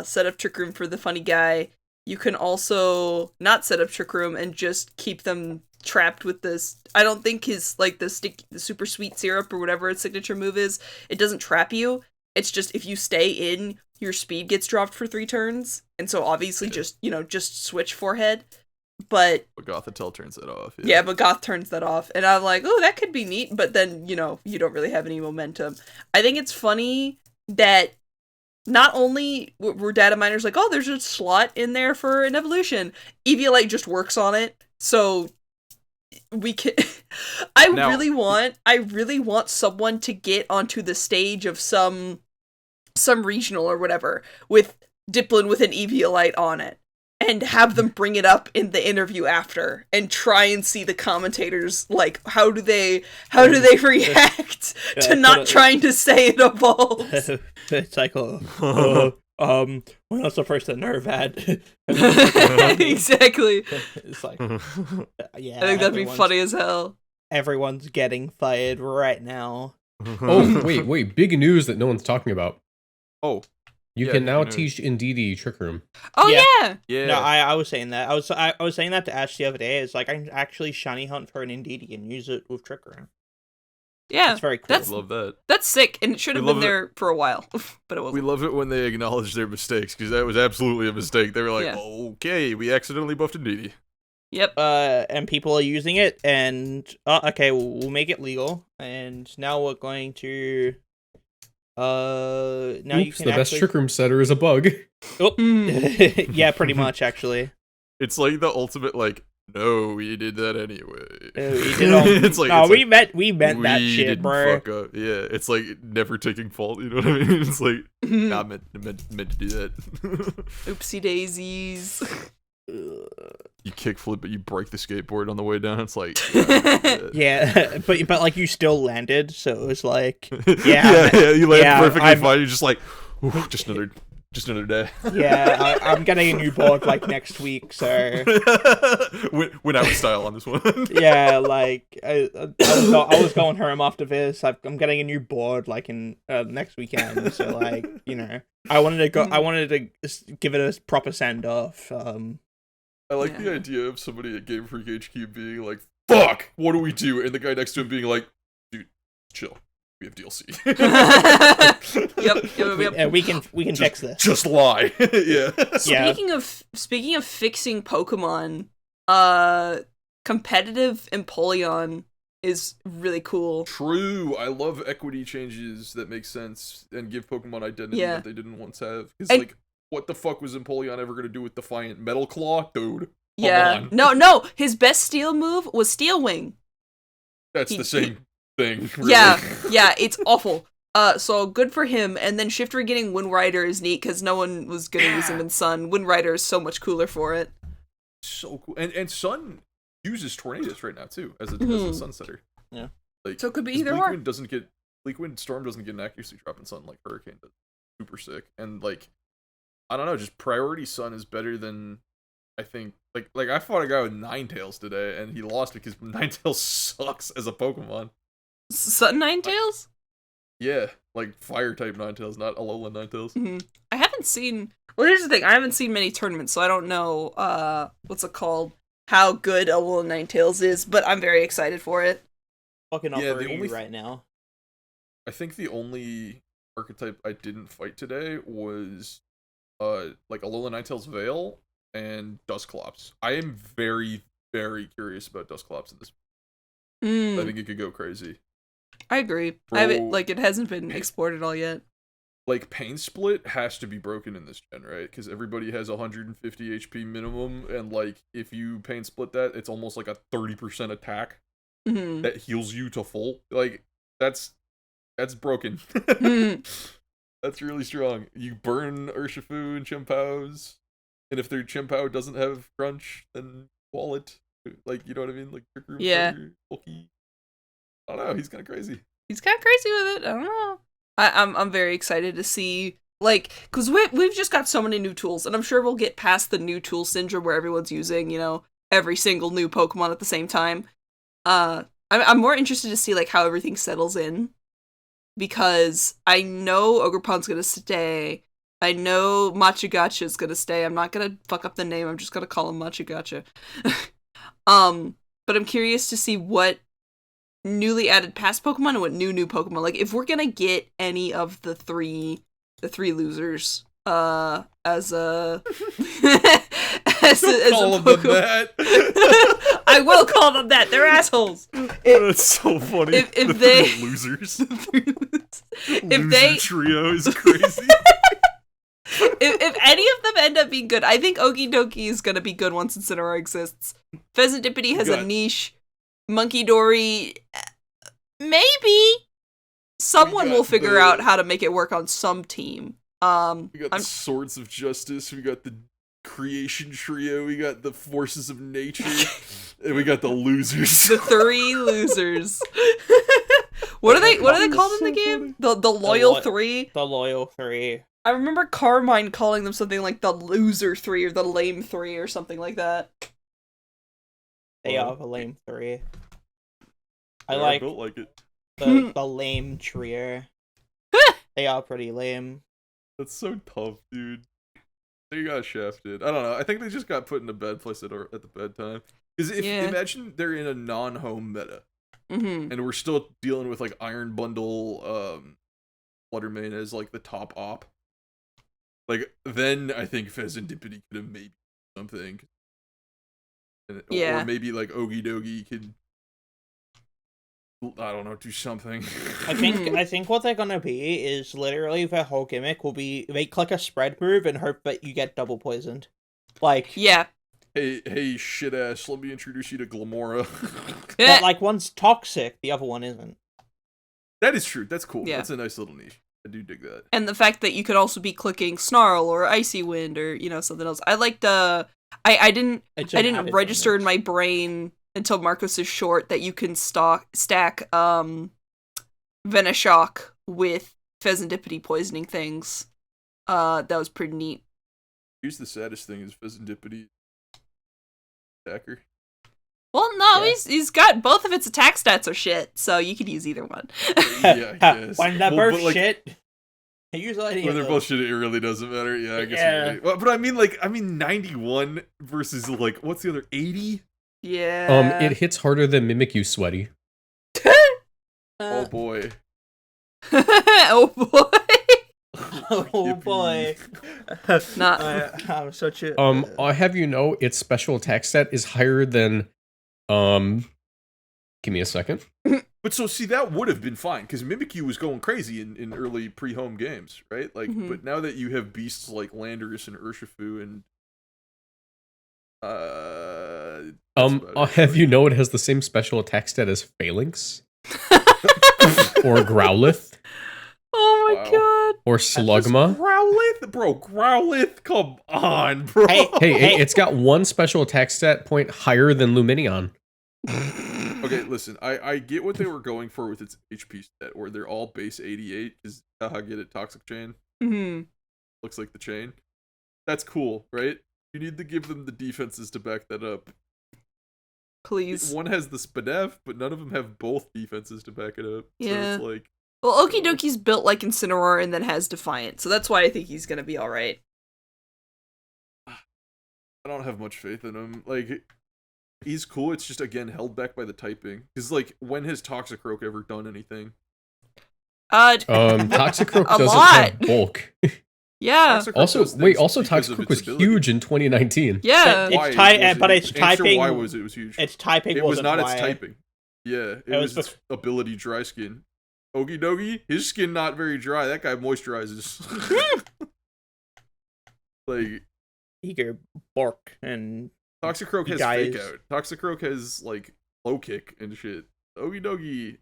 set up Trick Room for the funny guy. You can also not set up Trick Room and just keep them trapped with this. I don't think his, like, the super sweet syrup or whatever its signature move is, it doesn't trap you. It's just if you stay in, your speed gets dropped for 3 turns. And so obviously just switch forehead. but Gothitelle turns it off. yeah, but Goth turns that off, and I'm like, oh, that could be neat. But then you don't really have any momentum. I think it's funny that not only were data miners like, oh, there's a slot in there for an evolution, Eviolite just works on it, so we can. I really want someone to get onto the stage of some regional or whatever with Diplin with an Eviolite on it, and have them bring it up in the interview after, and try and see the commentators, like, how do they react to not trying to say it evolves. It's like, when was the first nerve ad? Exactly. It's like, yeah. I think that'd be funny as hell. Everyone's getting fired right now. Oh, wait, big news that no one's talking about. Oh. You can now teach Indeedee Trick Room. Oh yeah. No, I was saying that. I was saying that to Ash the other day. It's like, I can actually shiny hunt for an Indeedee and use it with Trick Room. Yeah, that's very cool. I love that. That's sick, and it should have been there for a while, but it wasn't. We love it when they acknowledge their mistakes, because that was absolutely a mistake. They were like, okay, we accidentally buffed Indeedee. Yep. And people are using it, and okay, we'll make it legal, and now we're going to now you can the best Trick Room setter is a bug. Oh. Yeah, pretty much, actually. It's like the ultimate, like, no, we did that anyway. It's like, no, we meant that shit, bro. Fuck up. Yeah, it's like never taking fault. You know what I mean? It's like, nah, I meant to do that. Oopsie daisies. You kickflip, but you break the skateboard on the way down. It's like, yeah, but like you still landed, so it was like, yeah, you landed perfectly fine. You're just like, just another day. Yeah, I'm getting a new board like next week, so went out with style on this one. Yeah, like I was going home after this. I'm getting a new board like in next weekend, so like, I wanted to give it a proper send off. I like the idea of somebody at Game Freak HQ being like, "Fuck, what do we do?" and the guy next to him being like, "Dude, chill. We have DLC." Yep. Yeah, we can fix this. Just lie. Yeah. Speaking of fixing Pokemon, competitive Empoleon is really cool. True. I love equity changes that make sense and give Pokemon identity that they didn't once have. Because like, what the fuck was Empoleon ever gonna do with Defiant? Metal Claw, dude. Yeah. No. His best Steel move was Steel Wing. That's the same thing. Really. Yeah, it's awful. So good for him. And then Shifter getting Wind Rider is neat because no one was gonna use him in Sun. Wind Rider is so much cooler for it. So cool. And Sun uses Tornadus right now too as a Sunsetter. Yeah. Like, so it could be either or. Bleak Wind Storm doesn't get an accuracy drop in Sun like Hurricane does. Super sick. And like, I don't know, just priority Sun is better than, I think, like I fought a guy with Ninetales today, and he lost because Ninetales sucks as a Pokemon. Sun Ninetales? Yeah, like Fire-type Ninetales, not Alolan Ninetales. Mm-hmm. I haven't seen, well, here's the thing, I haven't seen many tournaments, so I don't know, what's it called, how good Alolan Ninetales is, but I'm very excited for it. Fucking up right now. I think the only archetype I didn't fight today was like Alolan Ninetales Veil and Dusclops. I am very, very curious about Dusclops in this. I think it could go crazy. I agree. It hasn't been explored at all yet. Like, Pain Split has to be broken in this gen, right? Because everybody has 150 HP minimum, and like, if you Pain Split that, it's almost like a 30% attack that heals you to full. Like, that's broken. That's really strong. You burn Urshifu and Chimpow's, and if their Chimpao doesn't have Crunch, then Wallet. Like, you know what I mean? Like, Trick Room, Bulky. I don't know, he's kind of crazy. He's kind of crazy with it, I don't know. I'm very excited to see, like, because we've just got so many new tools, and I'm sure we'll get past the new tool syndrome where everyone's using, every single new Pokemon at the same time. I'm more interested to see, like, how everything settles in. Because I know Ogerpon's gonna stay. I know Machagacha's gonna stay. I'm not gonna fuck up the name. I'm just gonna call him Machagacha. But I'm curious to see what newly added past Pokemon and what new Pokemon. Like, if we're gonna get any of the three losers, as Don't call them that. I will call them that. They're assholes. That's so funny. If they losers, if loser they trio is crazy. if any of them end up being good, I think Okie Dokie is gonna be good once Incineroar exists. Pheasantipity has a niche. Monkey Dory, maybe someone will figure out how to make it work on some team. We got the Swords of Justice. We got the Creation Trio. We got the Forces of Nature. And we got the losers. The 3 losers. What are they called in the game? The Loyal 3? The Loyal 3. I remember Carmine calling them something like the Loser 3 or the Lame 3 or something like that. They are the Lame 3. I don't like it. The Lame Trio. They are pretty lame. That's so tough, dude. They got shafted. I don't know. I think they just got put in a bad place at the bedtime. Because imagine they're in a non-home meta, and we're still dealing with like Iron Bundle, Fluttermane as like the top op. Like then I think Pheasantipity could have made something. Or maybe like Okie Dokie could, I don't know, do something. I think what they're gonna be is literally their whole gimmick will be they click a spread move and hope that you get double poisoned. Like Hey shit ass, let me introduce you to Glamora. but like one's toxic, the other one isn't. That is true. That's cool. Yeah. That's a nice little niche. I do dig that. And the fact that you could also be clicking Snarl or Icy Wind or something else. I liked I didn't register in my brain until Marcos' short that you can stack Venoshock with Pheasantipity poisoning things. That was pretty neat. Here's the saddest thing is Pheasantipity attacker. Well, no, he's got both of its attack stats are shit, so you could use either one. Yeah, I guess. When they're both shit, use any when of they're those. both shit, it really doesn't matter. Yeah, I guess you're right. Well, but I mean 91 versus like what's the other 80? Yeah. It hits harder than Mimikyu, Sweaty. Oh boy. Oh boy. Oh boy. I'm such a I have you know its special attack stat is higher than give me a second. But so see that would have been fine because Mimikyu was going crazy in early pre-home games, right? Like, but now that you have beasts like Landorus and Urshifu and I'll have you know it has the same special attack stat as Phalanx or Growlithe. Oh my god. Or Slugma. Growlithe? Bro, Growlithe? Come on, bro. Hey, it's got one special attack stat point higher than Luminion. Okay, listen, I get what they were going for with its HP stat, where they're all base 88, is haha, get it, Toxic Chain. Looks like the chain. That's cool, right? You need to give them the defenses to back that up. Please. One has the Spadev, but none of them have both defenses to back it up. Yeah. So it's like... Well, Okie Dokie's built like Incineroar and then has Defiant, so that's why I think he's gonna be alright. I don't have much faith in him. Like, he's cool, it's just, again, held back by the typing. Because, like, when has Toxicroak ever done anything? Toxicroak doesn't lot. have bulk. Yeah. Toxicroak was huge in 2019. Yeah. It's typing. Why was it was huge? Its typing. It was not its typing. Yeah, it was its ability dry skin. Okie Dokie, his skin not very dry. That guy moisturizes. Like, he could bark and Toxicroak has fake out. Toxicroak has like low kick and shit. Okie Dokie,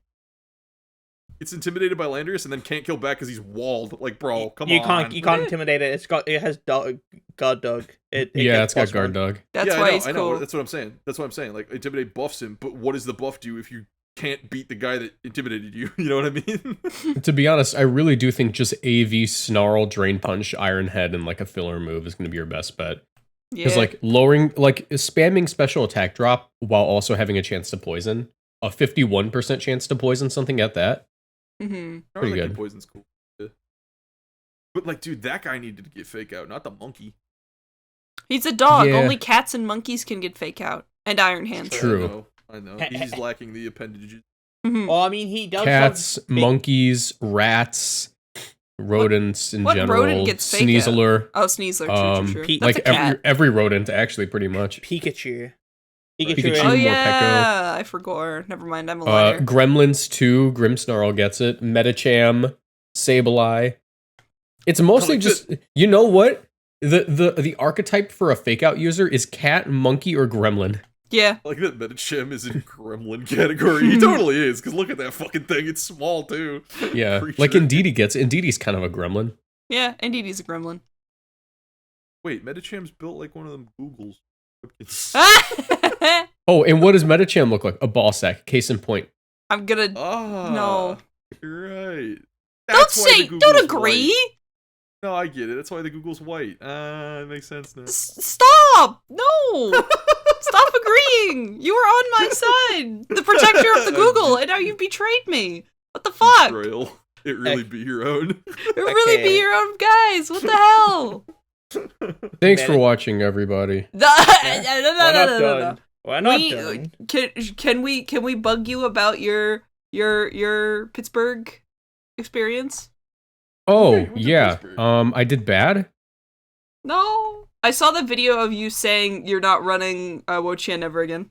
it's intimidated by Landorus and then can't kill back because he's walled. Like, bro, come on. You can't intimidate it. It has guard dog. It's got guard dog. That's why he's I know. cool. That's what I'm saying. Like, intimidate buffs him, but what does the buff do if you can't beat the guy that intimidated you? You know what I mean? To be honest, I really do think just AV, Snarl, Drain Punch, Iron Head, and like a filler move is going to be your best bet. Because spamming special attack drop while also having a chance to poison, a 51% chance to poison something at that. Pretty good. Poison's cool. Yeah. But like, dude, that guy needed to get fake out, not the monkey. He's a dog. Yeah. Only cats and monkeys can get fake out. And Iron Hands. True. I know. He's lacking the appendages. Well, I mean, he does. Cats, monkeys, rats, rodents in what general. rodent gets fake out? Sneasler. Oh, Sneasler. True. Pete- That's Like a cat. every rodent, actually, pretty much. Pikachu. Pikachu. Oh Morpeko. yeah, I forgot. Never mind, I'm a liar. Gremlins 2, Grimmsnarl gets it. Metacham, Sableye. It's mostly just, you know what? The archetype for a fake out user is cat, monkey, or gremlin. Yeah. I like that Metacham is in gremlin category. He totally is, because look at that fucking thing. It's small, too. Yeah, Creature. like Indeedee gets it. Indeedee's kind of a gremlin. Yeah, Indeedee's a gremlin. Wait, Metacham's built like one of them Googles. Oh, and what does Metacham look like? A ball sack. Case in point. I'm gonna no. You're right. Don't agree. White. No, I get it. That's why the Google's white. It makes sense now. Stop! No! Stop agreeing! You were on my side! The protector of the Google, and now you've betrayed me! What the fuck? Betrayal. It really be your own. It really be your own guys! What the hell? Thanks for watching, everybody. We're not done. We're not done. Can we bug you about your Pittsburgh experience? Oh, Hey, what's yeah. Pittsburgh? I did bad? No. I saw the video of you saying you're not running Wo-Chien ever again.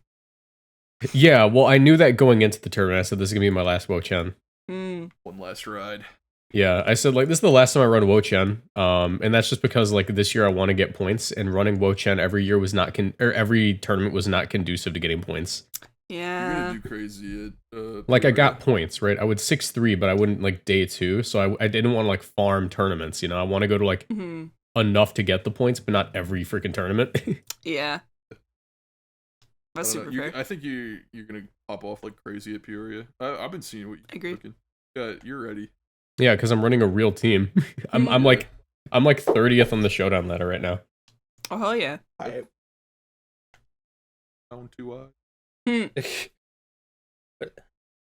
Yeah, well, I knew that going into the tournament. I said, this is going to be my last Wo-Chien. One last ride. Yeah, I said, like, this is the last time I run Wo-Chien. And that's just because, like, this year I want to get points, and running Wo-Chien every year was not, every tournament was not conducive to getting points. You're Yeah. gonna do crazy at, Like, I got points, right? I would 6-3, but I wouldn't, like, day 2, so I didn't want to, like, farm tournaments, you know? I want to go to, like, enough to get the points, but not every freaking tournament. Yeah. That's super fair. I think you're gonna pop off like crazy at Peoria. I've been seeing what you're Agreed. cooking. Yeah, you're ready. Yeah, because I'm running a real team. I'm like 30th on the showdown ladder right now. Oh hell yeah. Down 2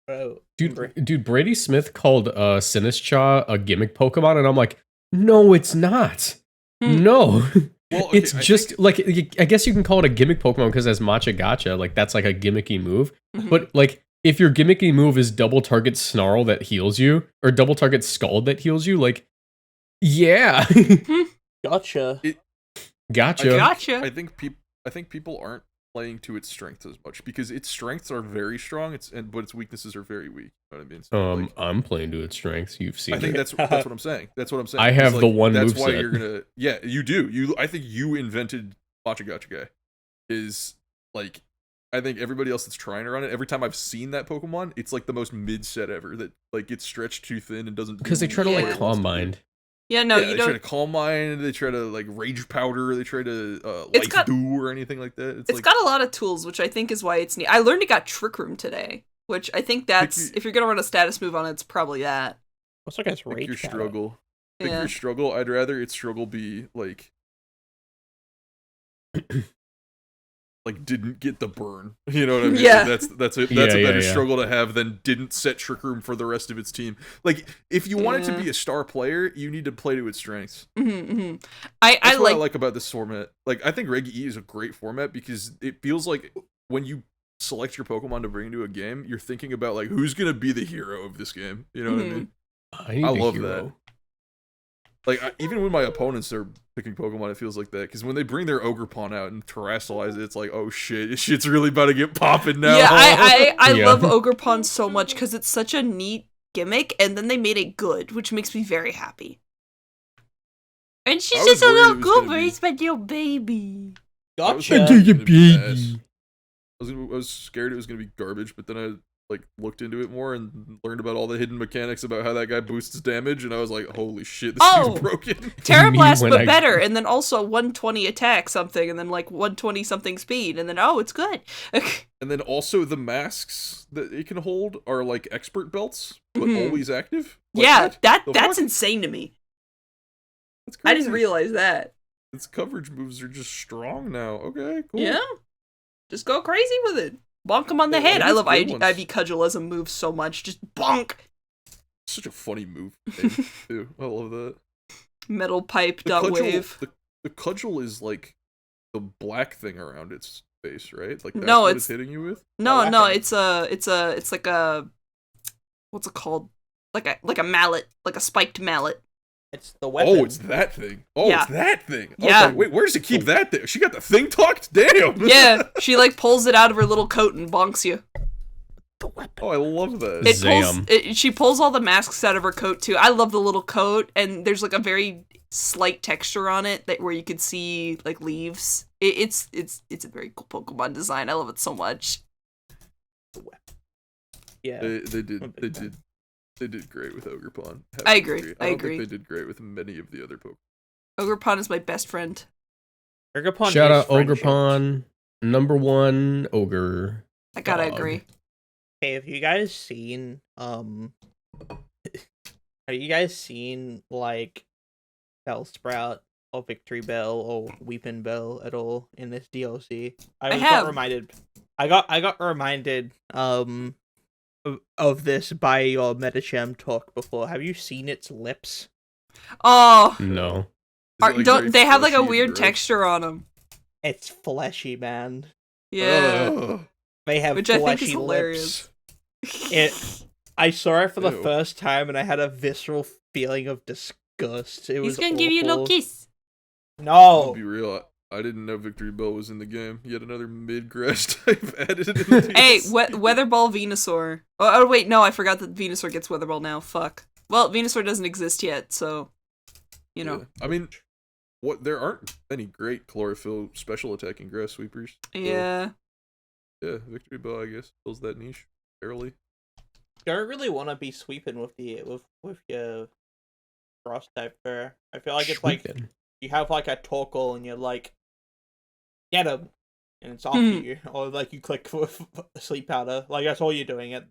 Bro, Dude, Brady Smith called Sinistcha a gimmick Pokemon, and I'm like, no, it's not. No. Well, okay, It's just like, I guess you can call it a gimmick Pokemon because it has Matcha Gotcha. Like, that's like a gimmicky move. But like, if your gimmicky move is double target Snarl that heals you, or double target Scald that heals you, like, yeah. Gotcha. Gotcha. Gotcha. I think people aren't playing to its strengths as much because its strengths are very strong. But its weaknesses are very weak. You know what I mean? So, like, I'm playing to its strengths. You've seen I think it. that's what I'm saying. That's what I'm saying. I have It's the one That's moveset. why you're gonna. Yeah, you do. I think you invented Matcha Gotcha guy. Is like, I think everybody else that's trying to run it. Every time I've seen that Pokemon, it's like the most mid set ever. That like gets stretched too thin and doesn't. Because they try to like calm mind. Yeah, no, you they don't. try to calm mind. They try to like rage powder. They try to It's life got- do or anything like that. It's like, got a lot of tools, which I think is why it's neat. I learned it got Trick Room today, which I think that's if you're gonna run a status move on it, it's probably that. What's like a pick your rage powder? struggle. Pick Yeah. your struggle. I'd rather its struggle be like didn't get the burn. You know what I mean? Yeah. That's a Yeah, better yeah. struggle to have than didn't set Trick Room for the rest of its team. Like, if you want it to Yeah. be a star player, you need to play to its strengths. I That's what I like. like about this format. Like, I think Reg E is a great format because it feels like when you select your Pokemon to bring into a game, you're thinking about like who's gonna be the hero of this game. You know what I mean? I love that. Like, even when my opponents are picking Pokemon, it feels like that. Because when they bring their Ogerpon out and terrestrialize it, it's like, oh shit, this shit's really about to get popping now. Yeah, I Yeah. love Ogerpon so much because it's such a neat gimmick, and then they made it good, which makes me very happy. And she's I was just a worried little it was gonna goober, be- it's my little baby. I was Gotcha. hoping it was gonna be ass. I was scared it was gonna be garbage, but then I like looked into it more and learned about all the hidden mechanics about how that guy boosts his damage, and I was like, holy shit, this Oh! thing's broken. Terra Me Blast, when but I- better, and then also 120 attack something, and then like 120 something speed, and then oh, it's good. And then also the masks that it can hold are like expert belts, but Mhm. always active. Like, Yeah, what? The that's fuck? insane to me. That's I didn't crazy. realize that. Its coverage moves are just strong now. Okay, cool. Yeah, just go crazy with it. Bonk him on the Yeah, head. it I is love good ones. Ivy Cudgel as a move so much. Just bonk. Such a funny move, name, too. I love that. Metal pipe The dot cudgel, wave. the cudgel is like the black thing around its face, right? Like that's No, what it's- it's hitting you with. No, I no, like it's like a what's it called? Like a mallet, like a spiked mallet. It's the weapon. Oh, it's that thing. Oh, Yeah. it's that thing. I was Yeah. like, wait, where does it keep that thing? She got the thing tucked? Damn. Yeah, she like pulls it out of her little coat and bonks you. The weapon. Oh, I love that. She pulls all the masks out of her coat too. I love the little coat, and there's like a very slight texture on it where you could see like leaves. It's a very cool Pokemon design. I love it so much. Yeah. They did great with Ogerpon. I agree. I don't think they did great with many of the other Pokemon. Ogerpon is my best friend. Ogerpon. Shout is out friendship. Ogerpon, #1 ogre. I gotta Dog. agree. Hey, have you guys seen like Bellsprout or Victory Bell or Weeping Bell at all in this DLC? have. Got reminded. I got reminded of this by your Metachem talk before. Have you seen its lips? Oh, No. Is it, like, don't very they have like a fleshy and weird gross? texture on them? It's fleshy, man. Yeah, Ugh. They have which I fleshy think is hilarious. lips. I saw it for the Ew. first time and I had a visceral feeling of disgust. It was He's gonna give you a little awful. kiss. I'll No. be real. I didn't know Victory Bell was in the game. Yet another mid-grass type added in the Hey, DLC. Weatherball Venusaur. Oh wait, no, I forgot that Venusaur gets Weatherball now. Fuck. Well, Venusaur doesn't exist yet, so you know. Yeah. I mean, there aren't any great chlorophyll special attacking grass sweepers. So, Yeah. yeah, Victory Bell, I guess, fills that niche fairly. Don't really want to be sweeping with your frost type fur. I feel like it's like Sweepin'. you have like a Torkoal and you're like, get him, and it's after Hmm. you, or like you click for sleep powder. Like that's all you're doing at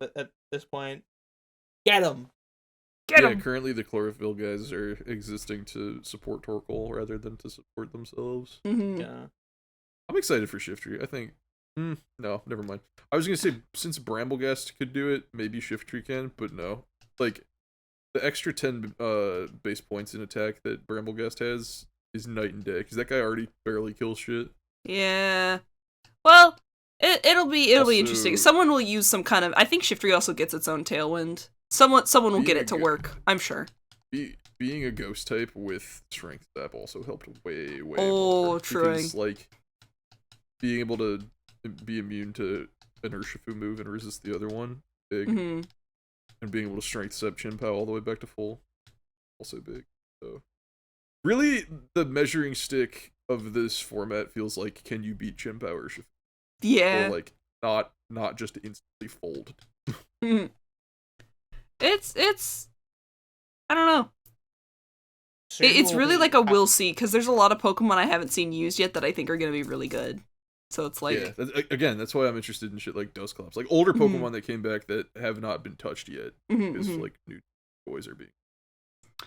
this point. Get him. Get Yeah, him. currently the chlorophyll guys are existing to support Torkoal rather than to support themselves. Mm-hmm. Yeah. I'm excited for Shiftry. I think. No, never mind. I was gonna say since Bramblegast could do it, maybe Shiftry can, but no. Like the extra 10 base points in attack that Bramblegast has is night and day because that guy already barely kills shit. Yeah. Well, it'll be Also- interesting. Someone will use some kind of. I think Shiftry also gets its own Tailwind. Someone will get it to work. I'm sure. Being a ghost type with strength step also helped way Oh, more. true. Because, like being able to be immune to an Urshifu move and resist the other one, big. Hmm. And being able to strength step Chien-Pao all the way back to full, also big. So, really, the measuring stick of this format feels like, can you beat Chien-Pao or Urshifu? Yeah. Or like not just instantly fold. Mhm. It's. I don't know. Soon It's we'll really be like a ha- we'll see because there's a lot of Pokemon I haven't seen used yet that I think are gonna be really good. So it's like. Yeah, again, that's why I'm interested in shit like Dusclops, like older Mhm. Pokemon that came back that have not been touched yet, Mhm, because mhm. like new toys are being.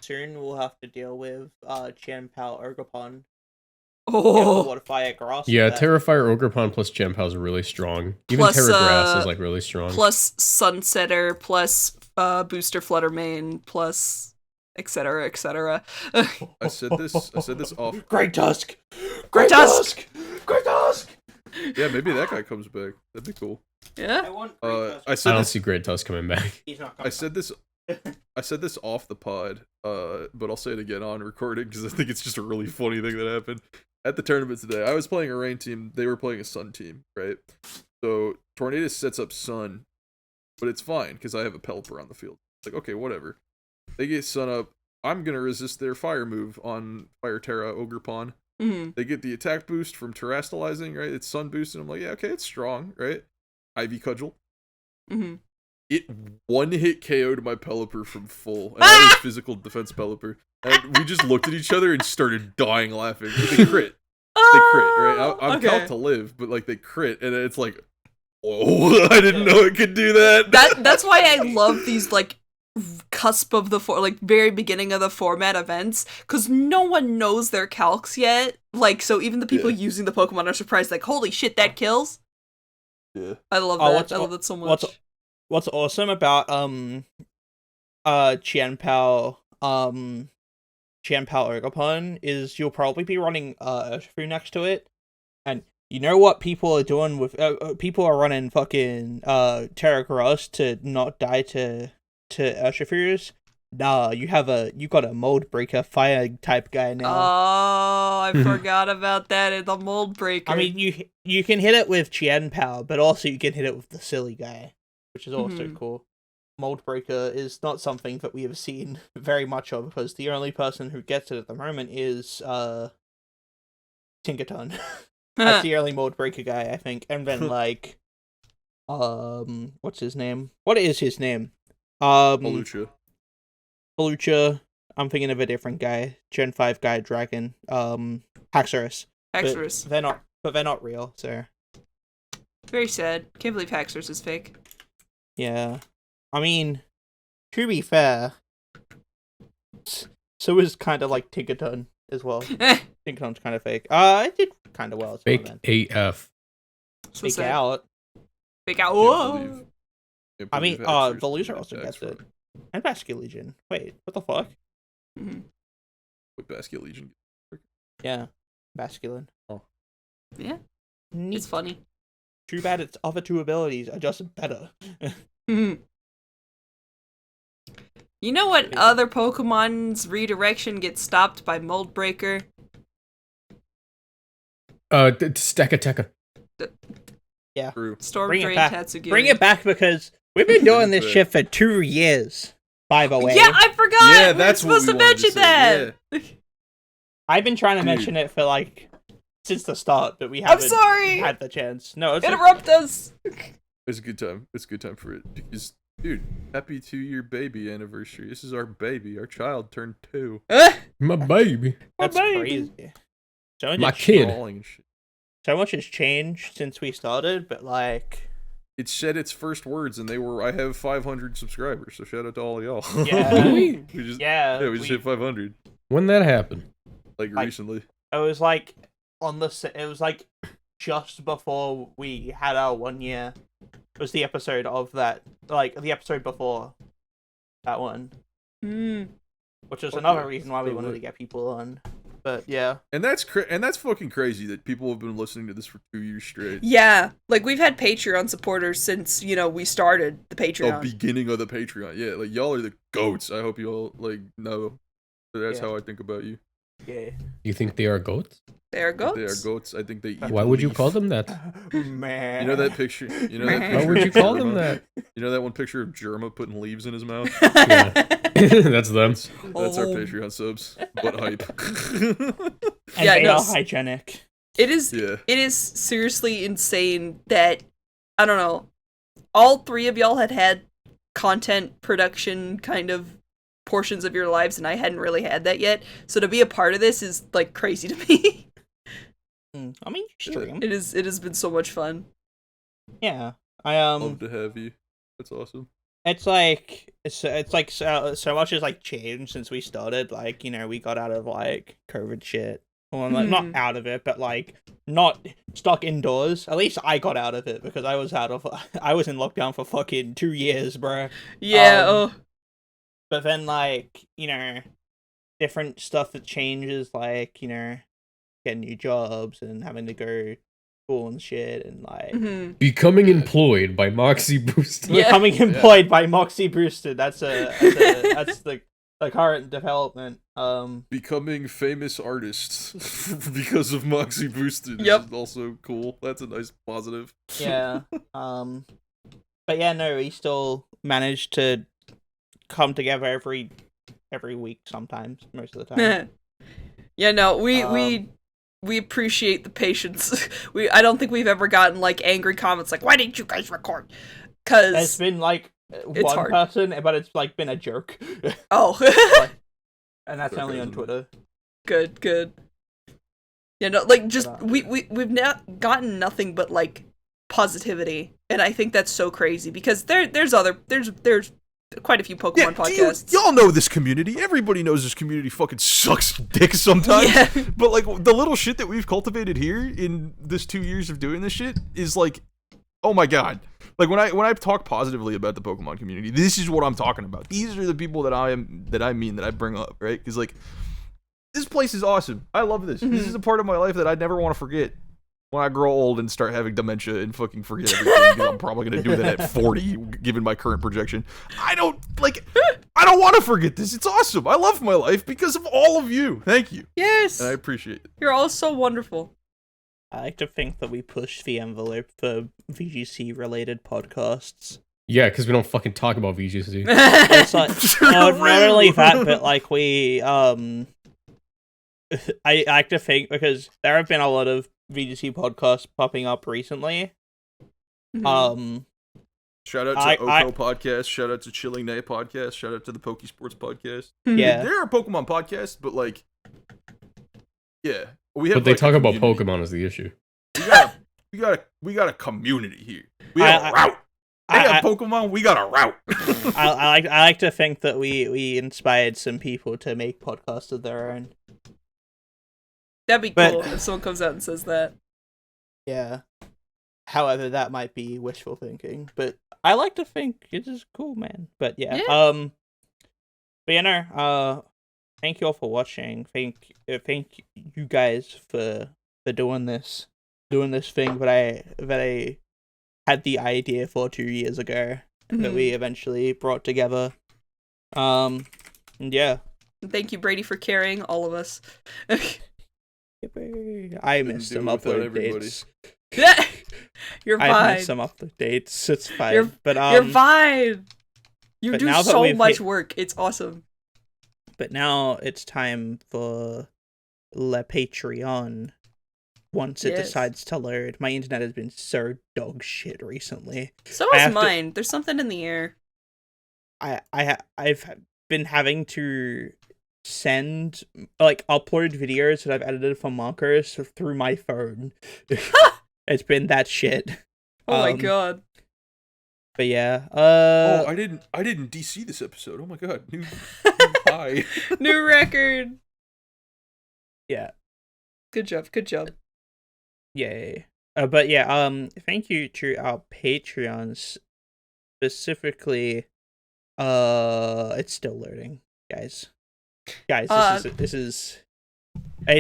Soon we'll have to deal with Chien-Pao Ogerpon. Oh. What fire grass? Yeah, that. Terrifier Ogerpon plus Gem is really strong. Even Plus, Terra Grass is like really strong. Plus Sunsetter, plus Booster Fluttermane, plus etc. etc. I said this off. Great Tusk. Great Tusk! Great Tusk. Yeah, maybe that guy comes back. That'd be cool. Yeah. I want Great Tusk. I I said don't this. see Great Tusk coming back. He's not coming I said this. I said this off the pod, but I'll say it again on recording because I think it's just a really funny thing that happened at the tournament today. I was playing a rain team; they were playing a sun team, right? So Tornadus sets up sun, but it's fine because I have a Pelipper on the field. It's like, okay, whatever. They get sun up. I'm gonna resist their fire move on Fire Terra Ogerpon. Hmm. They get the attack boost from Terrastalizing, right? It's sun boost, and I'm like, yeah, okay, it's strong, right? Ivy Cudgel. Hmm. It one hit KO'd my Pelipper from full, and I was physical defense Pelipper. And we just looked at each other and started dying laughing. They crit. They crit, right? I'm okay. calc to live, but like they crit, and it's like, whoa, I didn't know it could do that. That's why I love these like cusp of the like very beginning of the format events because no one knows their calcs yet. Like so, even the people using the Pokemon are surprised. Like, holy shit, that kills! Yeah. I love Oh, that. I love that so much. What's awesome about Chien-Pao Ogerpon is you'll probably be running Urshifu next to it, and you know what people are doing with people are running fucking Terra Gross to not die to Urshifus. nah, you got a mold breaker fire type guy now. Oh, I forgot about that in the mold breaker. I mean, you can hit it with Chien power, but also you can hit it with the silly guy, which is also cool. Mold breaker is not something that we have seen very much of, because the only person who gets it at the moment is Tinkerton. That's the only mold breaker guy, I think. And then like what's his name? What is his name? Palucha. I'm thinking of a different guy. Gen 5 guy dragon. Haxorus. Haxorus. But they're not real, so Very sad. Can't believe Haxorus is fake. yeah. I mean, to be fair, so is kind of like Tinkerton as well. Tinkerton's kind of fake. It did kind of well as well, Fake then. AF. So Fake sad. out. Fake out. Whoa. Can't I mean, believe Haxorus the loser did also that gets for it. And Basket Legion. Wait, what the fuck? What Basket Legion? Yeah, masculine. Yeah, Neat. it's funny. Too bad its other two abilities are just better. You know what other Pokemon's redirection gets stopped by Mold Breaker? Stakateka. Yeah. True. Storm Bring it Drain back. Tatsugiri. Bring it back, because we've been doing this back. shit for 2 years, by the way. Yeah, I forgot! Yeah, We that's were what supposed we to wanted to mention say, that! I've been trying to Dude. mention it for like since the start, but we I'm haven't sorry! had the chance. No, it's Interrupt us! It's a good time. It's a good time for it. Because, dude, happy 2-year baby anniversary. This is our baby. Our child turned 2. My baby. that's baby. crazy. So much My has- kid. Crawling and shit. So much has changed since we started, but like, It said its first words, and they were, I have 500 subscribers, so shout out to all of y'all. Yeah. we just, yeah, we just hit 500. When that happened? Like, Like- recently. it was like it was like just before we had our 1 year. It was the episode of that, like the episode before that one, which was Fuck another yeah, reason why we so wanted lit. to get people on. But yeah, And that's fucking crazy that people have been listening to this for 2 years straight. Yeah, like we've had Patreon supporters since, we started the The Patreon. beginning of the Patreon. Yeah, like, y'all are the goats. I hope you all, like, know. That's Yeah. how I think about you. yeah. You think they are goats? There goes. They are goats. I think they eat Why would you leaf. call them that? Man, You know that picture? You know that Why picture would of you call them Germa? that? You know that one picture of Germa putting leaves in his mouth? That's them. That's our Oh. Patreon subs. But hype. and Yeah, they no, are hygienic. It is Yeah. it is seriously insane that, I don't know, all three of y'all had content production kind of portions of your lives, and I hadn't really had that yet. So to be a part of this is like crazy to me. I mean, you stream. It has been so much fun. Yeah, I Love to have you. That's awesome. it's like so much has like changed since we started. Like, we got out of like COVID shit. Well, like, not out of it, but like not stuck indoors. At least I got out of it, because I was in lockdown for fucking 2 years, bro. Yeah. But then like, different stuff that changes, like, getting new jobs and having to go to school and shit, and like Becoming employed by Moxie Boosted. Yeah. becoming employed by Moxie Boosted. That's that's the current development. Becoming famous artists because of Moxie Boosted Yep. is also cool. That's a nice positive. Yeah. But yeah, no, we still managed to come together every week sometimes, most of the time. Yeah, no, we appreciate the patience. I don't think we've ever gotten like angry comments like, "Why didn't you guys record?" It's Cuz been like It's one hard. person, but it's like been a jerk. oh, And that's only on Twitter. good. Yeah, no, like just we've not gotten nothing but like positivity, and I think that's so crazy because there's quite a few Pokemon podcasts. Y'all know this community. Everybody knows this community fucking sucks dick sometimes. Yeah. But like the little shit that we've cultivated here in this 2 years of doing this shit is like, oh my god. Like when I talk positively about the Pokemon community, this is what I'm talking about. These are the people that I bring up, right? Because like this place is awesome. I love this. This is a part of my life that I'd never want to forget. when I grow old and start having dementia and fucking forget everything, because I'm probably gonna do that at 40, given my current projection. I don't want to forget this. It's awesome. I love my life because of all of you. Thank you. Yes. And I appreciate it. You're all so wonderful. I like to think that we push the envelope for VGC-related podcasts. Yeah, because we don't fucking talk about VGC. It's like, not only that, but like we, I like to think, because there have been a lot of VGC podcasts popping up recently. Shout out to Oko Podcast, shout out to Chilling Nay Podcast, shout out to the Poke Sports Podcast. Yeah. There are Pokemon podcasts, but like, yeah. We have, But they like, talk a about community. Pokemon is the issue. We got a community here. We got a route. They got Pokemon, we got a route. I like to think that we inspired some people to make podcasts of their own. That'd be cool if someone comes out and says that. Yeah. However, that might be wishful thinking, but I like to think it is cool, man. But yeah. But you know, thank you all for watching. Thank you guys for doing this thing that I had the idea for 2 years ago that we eventually brought together. And yeah. Thank you, Brady, for carrying all of us. I missed some upload dates. You're fine. I missed some upload dates. It's fine. You're fine. You do so much work. It's awesome. But now it's time for Le Patreon. Once it decides to load. My internet has been so dog shit recently. So is mine. There's something in the air. I've been having to send, like, upload videos that I've edited for markers through my phone. It's been that shit. Oh my god. But yeah. I didn't DC this episode. Oh my god. New high. New record. Yeah. Good job. Yay. But yeah, thank you to our Patreons. Specifically, it's still loading, guys. This is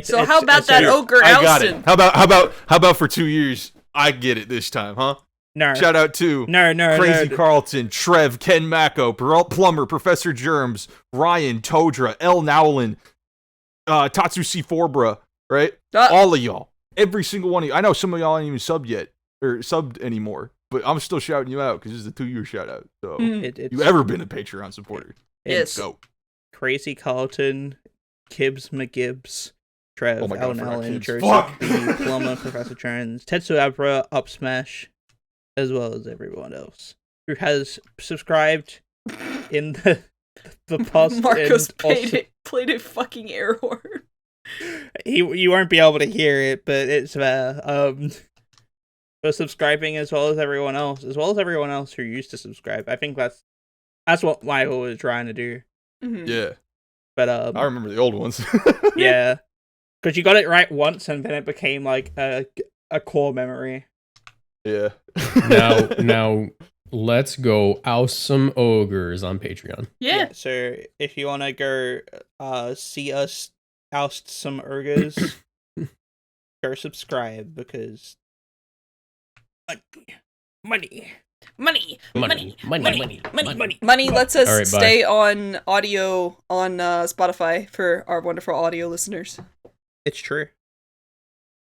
so how about that ogre I got Elston? it. How about for 2 years? I get it this time, huh? No. Shout out to Crazy Carlton, Trev, Ken Mako, Plumber, Professor Germs, Ryan, Todra, L. Nowlin, Tatsu C. Forbra, right? All of y'all. Every single one of you. I know some of y'all ain't even subbed anymore, but I'm still shouting you out because this is a 2-year shout out. So you ever been a Patreon supporter? Yes. Go. Crazy Carlton, Kibbs McGibbs, Trev, L. Nowlin, Joseph B, Plumber, Professor Jones, Tetsu Abra, Up Smash, as well as everyone else who has subscribed in the past. Marcos played a fucking air horn. You won't be able to hear it, but it's for subscribing as well as everyone else who used to subscribe. I think that's what Michael was trying to do. Yeah. But I remember the old ones. Yeah. Because you got it right once and then it became like a core memory. Yeah. Now let's go oust some ogres on Patreon. Yeah. So if you want to go see us oust some ogres, go subscribe because money lets us right, stay on audio on Spotify for our wonderful audio listeners. It's true.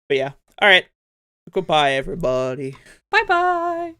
But yeah. All right. Goodbye, everybody. Bye-bye.